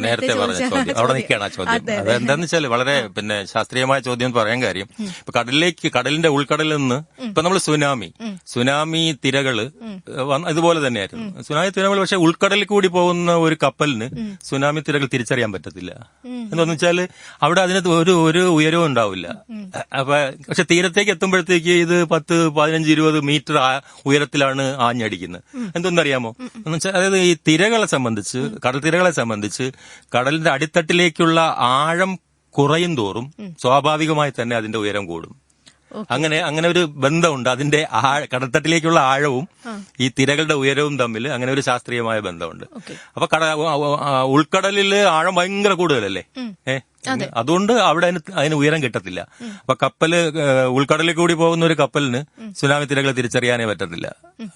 S2: നേരത്തെ പറഞ്ഞ ചോദ്യം അവിടെ നിൽക്കുകയാണ് ആ ചോദ്യം. അതെന്താന്ന് വെച്ചാൽ വളരെ പിന്നെ ശാസ്ത്രീയമായ ചോദ്യം എന്ന് പറയാൻ കാര്യം, ഇപ്പൊ കടലിന്റെ ഉൾക്കടലിൽ നിന്ന് ഇപ്പൊ നമ്മൾ സുനാമി തിരകള് ഇതുപോലെ തന്നെയായിരുന്നു. സുനാമി തിരകൾ പക്ഷെ ഉൾക്കടലിൽ കൂടി പോകുന്ന ഒരു കപ്പലിന് സുനാമി തിരകൾ തിരിച്ചറിയാൻ പറ്റത്തില്ല. എന്താന്ന് വെച്ചാല് അവിടെ അതിനകത്ത് ഒരു ഉയരവും ഉണ്ടാവില്ല. അപ്പൊ പക്ഷെ തീരത്തേക്ക് എത്തുമ്പോഴത്തേക്ക് ഇത് 10, 15, 20 മീറ്റർ ഉയരത്തിലാണ് ആഞ്ഞടിക്കുന്നത്. എന്തെന്നറിയാമോ എന്ന് വെച്ചാൽ അതായത് ഈ തിരകളെ സംബന്ധിച്ച്, കടൽ തിരകളെ സംബന്ധിച്ച് കടലിന്റെ അടിത്തട്ടിലേക്കുള്ള ആഴം കുറയും തോറും സ്വാഭാവികമായി തന്നെ അതിന്റെ ഉയരം കൂടും. അങ്ങനെ ഒരു ബന്ധമുണ്ട്. അതിന്റെ കടൽത്തട്ടിലേക്കുള്ള ആഴവും ഈ തിരകളുടെ ഉയരവും തമ്മിൽ അങ്ങനെ ഒരു ശാസ്ത്രീയമായ ബന്ധമുണ്ട്. അപ്പൊ ഉൾക്കടലില് ആഴം ഭയങ്കര കൂടുതലല്ലേ, അതുകൊണ്ട് അവിടെ അതിന് ഉയരം കിട്ടത്തില്ല. അപ്പൊ ഉൾക്കടലിൽ കൂടി പോകുന്ന ഒരു കപ്പലിന് സുനാമി തിരകളെ തിരിച്ചറിയാനേ പറ്റത്തില്ല.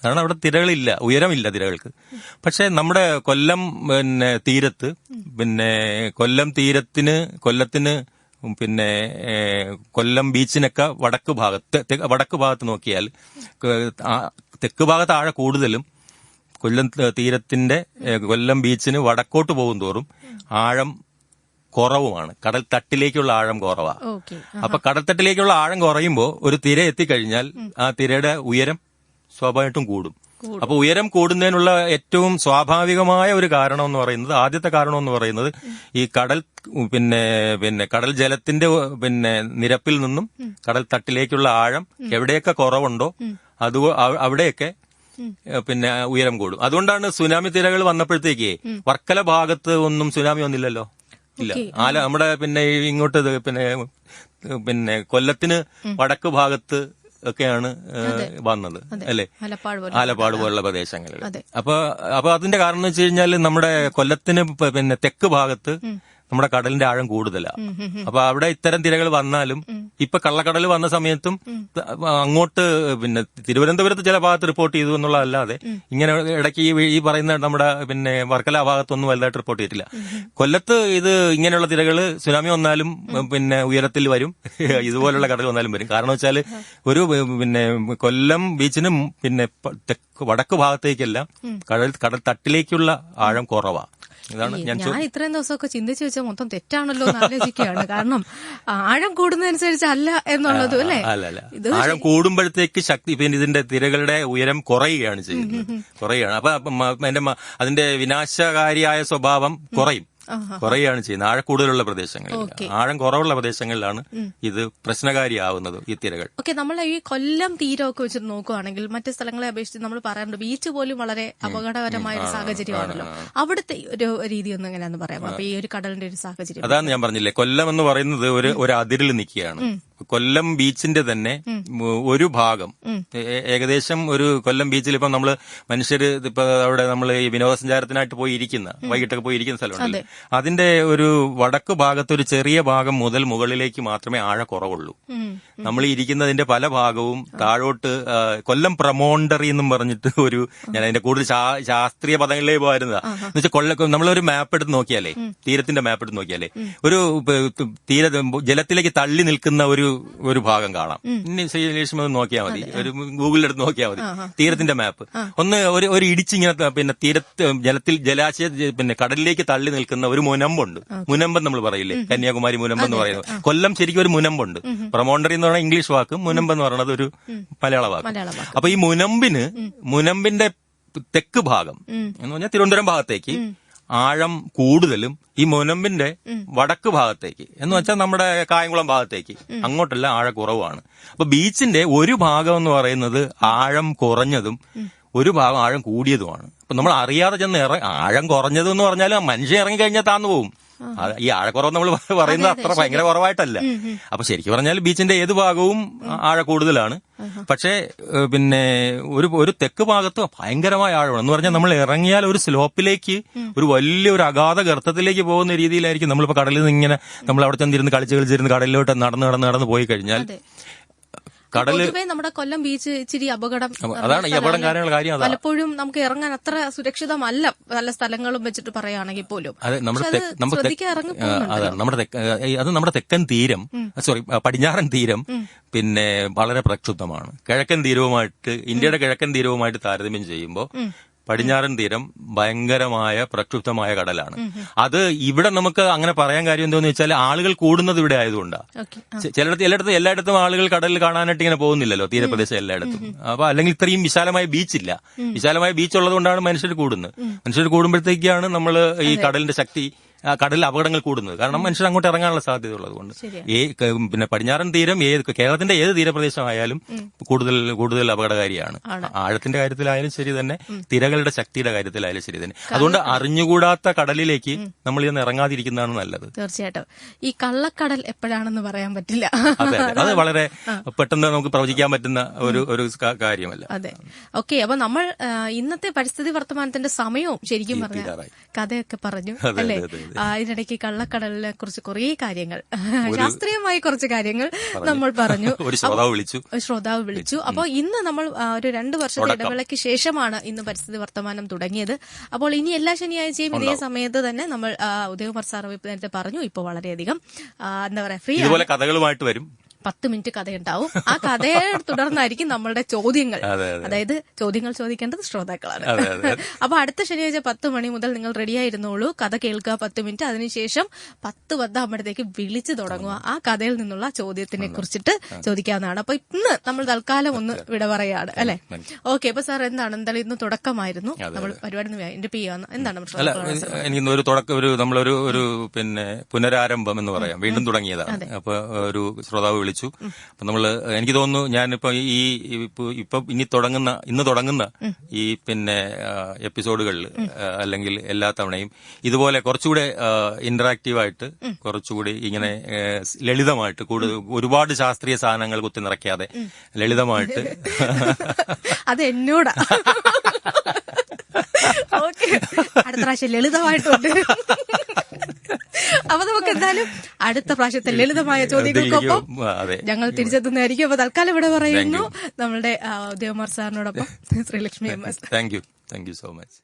S2: കാരണം അവിടെ തിരകളില്ല, ഉയരമില്ല തിരകൾക്ക്. പക്ഷെ നമ്മുടെ കൊല്ലം തീരത്ത് കൊല്ലത്തിന് പിന്നെ കൊല്ലം ബീച്ചിനൊക്കെ വടക്ക് ഭാഗത്ത് നോക്കിയാൽ തെക്ക് ഭാഗത്ത് ആഴം കൂടുതലും കൊല്ലം തീരത്തിന്റെ കൊല്ലം ബീച്ചിന് വടക്കോട്ട് പോകും തോറും ആഴം കുറവുമാണ്. കടൽ തട്ടിലേക്കുള്ള ആഴം കുറവാ. അപ്പൊ കടൽത്തട്ടിലേക്കുള്ള ആഴം കുറയുമ്പോൾ ഒരു തിര എത്തിക്കഴിഞ്ഞാൽ ആ തിരയുടെ ഉയരം സ്വാഭാവികമായിട്ടും കൂടും. അപ്പൊ ഉയരം കൂടുന്നതിനുള്ള ഏറ്റവും സ്വാഭാവികമായ ഒരു കാരണം എന്ന് പറയുന്നത്, ആദ്യത്തെ കാരണം എന്ന് പറയുന്നത് ഈ കടൽ കടൽ ജലത്തിന്റെ നിരപ്പിൽ നിന്നും കടൽ തട്ടിലേക്കുള്ള ആഴം എവിടെയൊക്കെ കുറവുണ്ടോ അവിടെയൊക്കെ ഉയരം കൂടും. അതുകൊണ്ടാണ് സുനാമി തിരകൾ വന്നപ്പോഴത്തേക്ക് വർക്കല ഭാഗത്ത് ഒന്നും സുനാമി വന്നില്ലല്ലോ. ഇല്ല. നമ്മുടെ ഇങ്ങോട്ട് കൊല്ലത്തിന് വടക്ക് ഭാഗത്ത് ഒക്കെയാണ് വന്നത് അല്ലെ, ആലപ്പാട് പോലുള്ള പ്രദേശങ്ങളിൽ. അപ്പൊ അതിന്റെ കാരണം എന്ന് വെച്ച് കഴിഞ്ഞാൽ നമ്മുടെ കൊല്ലത്തിന് തെക്ക് ഭാഗത്ത് നമ്മുടെ കടലിന്റെ ആഴം കൂടുതലാണ്. അപ്പൊ അവിടെ ഇത്തരം തിരകൾ വന്നാലും ഇപ്പൊ കള്ളക്കടൽ വന്ന സമയത്തും അങ്ങോട്ട് പിന്നെ തിരുവനന്തപുരത്ത് ചില ഭാഗത്ത് റിപ്പോർട്ട് ചെയ്തു എന്നുള്ളതല്ലാതെ ഇങ്ങനെ ഇടയ്ക്ക് ഈ പറയുന്ന നമ്മുടെ പിന്നെ വർക്കല ഭാഗത്തൊന്നും വലുതായിട്ട് റിപ്പോർട്ട് ചെയ്തിട്ടില്ല. കൊല്ലത്ത് ഇത് ഇങ്ങനെയുള്ള തിരകൾ സുനാമി വന്നാലും പിന്നെ ഉയരത്തിൽ വരും, ഇതുപോലുള്ള കടൽ വന്നാലും വരും. കാരണം വെച്ചാൽ ഒരു പിന്നെ കൊല്ലം ബീച്ചിനും പിന്നെ വടക്ക് ഭാഗത്തേക്കെല്ലാം കടൽ തട്ടിലേക്കുള്ള ആഴം കുറവാണ്. ഇതാണ്
S1: ഞാൻ ഇത്രയും ദിവസമൊക്കെ ചിന്തിച്ചു വെച്ചാൽ മൊത്തം തെറ്റാണല്ലോ എന്ന് ആലോചിക്കുകയാണ്. കാരണം ആഴം കൂടുന്നതനുസരിച്ച് അല്ല എന്നുള്ളത് അല്ലേ?
S2: അല്ല, ആഴം കൂടുമ്പോഴത്തേക്ക് ശക്തി പിന്നെ ഇതിന്റെ തിരകളുടെ ഉയരം കുറയുകയാണ് ചെയ്യുന്നത്, കുറയുകയാണ്. അപ്പൊ അതിന്റെ വിനാശകാരിയായ സ്വഭാവം കുറയുകയാണ് ചെയ്യുന്നത് ആഴം കൂടുതലുള്ള പ്രദേശങ്ങളിൽ. ആഴം കുറവുള്ള പ്രദേശങ്ങളിലാണ് ഇത് പ്രശ്നകാരിയാവുന്നത് ഈ തിരകൾ.
S1: ഓക്കെ, നമ്മൾ ഈ കൊല്ലം തീരമൊക്കെ വെച്ചിട്ട് നോക്കുകയാണെങ്കിൽ മറ്റു സ്ഥലങ്ങളെ അപേക്ഷിച്ച് നമ്മൾ പറയാറുണ്ട് ബീച്ച് പോലും വളരെ അപകടകരമായ ഒരു സാഹചര്യമാണല്ലോ. അവിടുത്തെ ഒരു രീതി ഒന്ന് എങ്ങനെയാന്ന് പറയാം. അപ്പൊ ഈ ഒരു കടലിന്റെ ഒരു സാഹചര്യം
S2: അതാണ് ഞാൻ പറഞ്ഞില്ലേ, കൊല്ലം എന്ന് പറയുന്നത് ഒരു അതിരിൽ നിൽക്കുകയാണ്. കൊല്ലം ബീച്ചിന്റെ തന്നെ ഒരു ഭാഗം ഏകദേശം ഒരു കൊല്ലം ബീച്ചിൽ ഇപ്പം നമ്മള് മനുഷ്യര് ഇപ്പൊ അവിടെ നമ്മൾ ഈ വിനോദസഞ്ചാരത്തിനായിട്ട് പോയി ഇരിക്കുന്ന വൈകിട്ടൊക്കെ പോയി ഇരിക്കുന്ന സ്ഥലമുണ്ടല്ലോ, അതിന്റെ ഒരു വടക്ക് ഭാഗത്ത് ഒരു ചെറിയ ഭാഗം മുതൽ മുകളിലേക്ക് മാത്രമേ ആഴ കുറവുള്ളൂ. നമ്മൾ ഇരിക്കുന്നതിന്റെ പല ഭാഗവും താഴോട്ട് കൊല്ലം പ്രമോണ്ടറി എന്നും പറഞ്ഞിട്ട് ഒരു ഞാൻ അതിന്റെ കൂടുതൽ ശാസ്ത്രീയ പദങ്ങളിലേക്ക് പോയിരുന്നതാ. എന്ന് വെച്ചാൽ നമ്മളൊരു മാപ്പ് എടുത്ത് നോക്കിയാലേ, തീരത്തിന്റെ മാപ്പ് എടുത്ത് നോക്കിയാലേ ഒരു ജലത്തിലേക്ക് തള്ളി നിൽക്കുന്ന ഒരു ഭാഗം കാണാം. ഇനി ശേഷം അത് നോക്കിയാൽ മതി, ഒരു ഗൂഗിളിലെടുത്ത് നോക്കിയാൽ മതി തീരത്തിന്റെ മാപ്പ്. ഒരു ഇടിച്ചിങ്ങനെ പിന്നെ ജലാശയ പിന്നെ കടലിലേക്ക് തള്ളി നിൽക്കുന്ന ഒരു മുനമ്പുണ്ട്. മുനമ്പം നമ്മൾ പറയില്ലേ, കന്യാകുമാരി മുനമ്പം എന്ന് പറയുന്നത്. കൊല്ലം ശരിക്കും ഒരു മുനമ്പുണ്ട്. പ്രമോണ്ടറി എന്ന് പറഞ്ഞാൽ ഇംഗ്ലീഷ് വാക്കും, മുനമ്പ് എന്ന് പറയുന്നത് ഒരു മലയാള വാക്ക്. അപ്പൊ ഈ മുനമ്പിന്റെ തെക്ക് ഭാഗം എന്ന് പറഞ്ഞാൽ തിരുവനന്തപുരം ഭാഗത്തേക്ക് ആഴം കൂടുതലും ഈ മുനമ്പിന്റെ വടക്ക് ഭാഗത്തേക്ക് എന്ന് വെച്ചാൽ നമ്മുടെ കായംകുളം ഭാഗത്തേക്ക് അങ്ങോട്ടല്ല ആഴ കുറവാണ്. അപ്പൊ ബീച്ചിന്റെ ഒരു ഭാഗം എന്ന് പറയുന്നത് ആഴം കുറഞ്ഞതും ഒരു ഭാഗം ആഴം കൂടിയതുമാണ്. അപ്പൊ നമ്മൾ അറിയാതെ ചെന്ന് ആഴം കുറഞ്ഞതെന്ന് പറഞ്ഞാൽ മനുഷ്യൻ ഇറങ്ങിക്കഴിഞ്ഞാൽ താന്നു പോകും. ഈ ആഴക്കുറവ് നമ്മൾ പറയുന്നത് അത്ര ഭയങ്കര കുറവായിട്ടല്ല. അപ്പൊ ശരിക്കും പറഞ്ഞാൽ ബീച്ചിന്റെ ഏത് ഭാഗവും ആഴ കൂടുതലാണ്. പക്ഷേ പിന്നെ ഒരു തെക്ക് ഭാഗത്ത് ഭയങ്കരമായ ആഴമാണ്. എന്ന് പറഞ്ഞാൽ നമ്മൾ ഇറങ്ങിയാൽ ഒരു സ്ലോപ്പിലേക്ക് ഒരു വലിയൊരു അഗാധ ഗർത്തത്തിലേക്ക് പോകുന്ന രീതിയിലായിരിക്കും. നമ്മളിപ്പോ കടലിൽ നിന്ന് ഇങ്ങനെ നമ്മൾ അവിടെ ചെന്നിരുന്ന് കളിച്ചിരുന്ന് കടലിലോട്ട് നടന്ന് പോയി കഴിഞ്ഞാൽ
S1: പൊതുവെ നമ്മുടെ കൊല്ലം ബീച്ച് ഇച്ചിരി അപകടം,
S2: അതാണ് ഈ അപകടം കാര്യങ്ങൾ കാര്യം.
S1: പലപ്പോഴും നമുക്ക് ഇറങ്ങാൻ അത്ര സുരക്ഷിതമല്ല പല സ്ഥലങ്ങളും വെച്ചിട്ട് പറയുകയാണെങ്കിൽ പോലും.
S2: അത് നമ്മുടെ തെക്കൻ തീരം, സോറി പടിഞ്ഞാറൻ തീരം പിന്നെ വളരെ പ്രക്ഷുബ്ധമാണ്. കിഴക്കൻ തീരവുമായിട്ട്, ഇന്ത്യയുടെ കിഴക്കൻ തീരവുമായിട്ട് താരതമ്യം ചെയ്യുമ്പോൾ പടിഞ്ഞാറൻ തീരം ഭയങ്കരമായ പ്രക്ഷുബ്ധമായ കടലാണ്. അത് ഇവിടെ നമുക്ക് അങ്ങനെ പറയാൻ കാര്യം എന്താണെന്ന് വെച്ചാൽ ആളുകൾ കൂടുന്നത് ഇവിടെ ആയതുകൊണ്ടാണ്. എല്ലായിടത്തും ആളുകൾ കടലിൽ കാണാനായിട്ട് ഇങ്ങനെ പോകുന്നില്ലല്ലോ, തീരപ്രദേശം എല്ലായിടത്തും. അപ്പൊ അല്ലെങ്കിൽ ഇത്രയും വിശാലമായ ബീച്ചില്ല. വിശാലമായ ബീച്ച് ഉള്ളത് കൊണ്ടാണ് മനുഷ്യർ കൂടുന്നത്. മനുഷ്യർ കൂടുമ്പോഴത്തേക്കാണ് നമ്മൾ ഈ കടലിന്റെ ശക്തി, കടലിൽ അപകടങ്ങൾ കൂടുന്നത്. കാരണം മനുഷ്യർ അങ്ങോട്ട് ഇറങ്ങാനുള്ള സാധ്യത ഉള്ളതുകൊണ്ട്. പിന്നെ പടിഞ്ഞാറൻ തീരം കേരളത്തിന്റെ ഏത് തീരപ്രദേശമായാലും കൂടുതൽ അപകടകാരിയാണ്. ആഴത്തിന്റെ കാര്യത്തിലായാലും ശരി തന്നെ, തിരകളുടെ ശക്തിയുടെ കാര്യത്തിലായാലും ശരി തന്നെ. അതുകൊണ്ട് അറിഞ്ഞുകൂടാത്ത കടലിലേക്ക് നമ്മൾ ഇന്ന് ഇറങ്ങാതിരിക്കുന്നതാണ് നല്ലത്.
S1: തീർച്ചയായിട്ടും. ഈ കള്ളക്കടൽ എപ്പോഴാണെന്ന് പറയാൻ പറ്റില്ല.
S2: അതെ, അത് വളരെ പെട്ടെന്ന് നമുക്ക് പ്രവചിക്കാൻ പറ്റുന്ന ഒരു കാര്യമല്ല.
S1: അതെ, ഓക്കെ. അപ്പൊ നമ്മൾ ഇന്നത്തെ പരിസ്ഥിതി വർത്തമാനത്തിന്റെ സമയവും ശരിക്കും പറഞ്ഞ കഥയൊക്കെ പറഞ്ഞു അല്ലേ? ഇതിനിടയ്ക്ക് കള്ളക്കടലിനെ കുറിച്ച് കുറേ കാര്യങ്ങൾ, ശാസ്ത്രീയമായി കുറച്ച് കാര്യങ്ങൾ നമ്മൾ പറഞ്ഞു. ശ്രോതാവ് വിളിച്ചു. അപ്പോൾ ഇന്ന് നമ്മൾ ഒരു 2 വർഷത്തെ ഇടവേളയ്ക്ക് ശേഷമാണ് ഇന്ന് പരിസ്ഥിതി വർത്തമാനം തുടങ്ങിയത്. അപ്പോൾ ഇനി എല്ലാ ശനിയാഴ്ചയും ഇതേ സമയത്ത് തന്നെ നമ്മൾ ഉദയകുമാർ സാർ നേരത്തെ പറഞ്ഞു, ഇപ്പോൾ വളരെയധികം എന്താ പറയാ ഫ്രീ
S2: കഥകളുമായിട്ട് വരും.
S1: 10 മിനിറ്റ് കഥയുണ്ടാവും. ആ കഥയെ തുടർന്നായിരിക്കും നമ്മളുടെ ചോദ്യങ്ങൾ. അതായത് ചോദ്യങ്ങൾ ചോദിക്കേണ്ടത് ശ്രോതാക്കളാണ്. അപ്പൊ അടുത്ത ശനിയാഴ്ച 10 മണി മുതൽ നിങ്ങൾ റെഡിയായിരുന്നോളൂ. കഥ കേൾക്കുക 10 മിനിറ്റ്. അതിനുശേഷം 10 ആകുമ്പോഴത്തേക്ക് വിളിച്ചു തുടങ്ങുക. ആ കഥയിൽ നിന്നുള്ള ചോദ്യത്തിനെ കുറിച്ചിട്ട് ചോദിക്കാവുന്നതാണ്. അപ്പൊ ഇന്ന് നമ്മൾ തൽക്കാലം ഒന്ന് വിട പറയാണ് അല്ലെ? ഓക്കെ. അപ്പൊ സാർ എന്തായാലും ഇന്ന് തുടക്കമായിരുന്നു. നമ്മൾ പരിപാടി എന്റെ ചെയ്യാവുന്ന എന്താണ്
S2: എനിക്കൊരു തുടക്കം, നമ്മളൊരു പിന്നെ പുനരാരംഭം എന്ന് പറയാം, വീണ്ടും തുടങ്ങിയതാണ്. അപ്പൊ ഒരു ശ്രോതാവ് വിളിച്ചു. അപ്പൊ നമ്മള് എനിക്ക് തോന്നുന്നു ഞാനിപ്പോ ഇന്ന് തുടങ്ങുന്ന ഈ പിന്നെ എപ്പിസോഡുകളിൽ അല്ലെങ്കിൽ എല്ലാ തവണയും ഇതുപോലെ കുറച്ചുകൂടെ ഇന്ററാക്റ്റീവായിട്ട്, കുറച്ചുകൂടി ഇങ്ങനെ ലളിതമായിട്ട്, ഒരുപാട് ശാസ്ത്രീയ സാധനങ്ങൾ കുത്തി നിറയ്ക്കാതെ ലളിതമായിട്ട്
S1: അത് എന്നോടാ. ഓക്കെ, അടുത്ത പ്രാവശ്യം ലളിതമായിട്ടുണ്ട്. അപ്പൊ നമുക്ക് എന്തായാലും അടുത്ത പ്രാവശ്യത്തെ ലളിതമായ ചോദ്യങ്ങൾക്കൊപ്പം ഞങ്ങൾ തിരിച്ചെത്തുന്നതായിരിക്കും. അപ്പൊ തൽക്കാലം ഇവിടെ പറയുന്നു നമ്മളുടെ ഉദയകുമാർ സാറിനോടൊപ്പം Sreelakshmi M S.
S2: Thank you so much.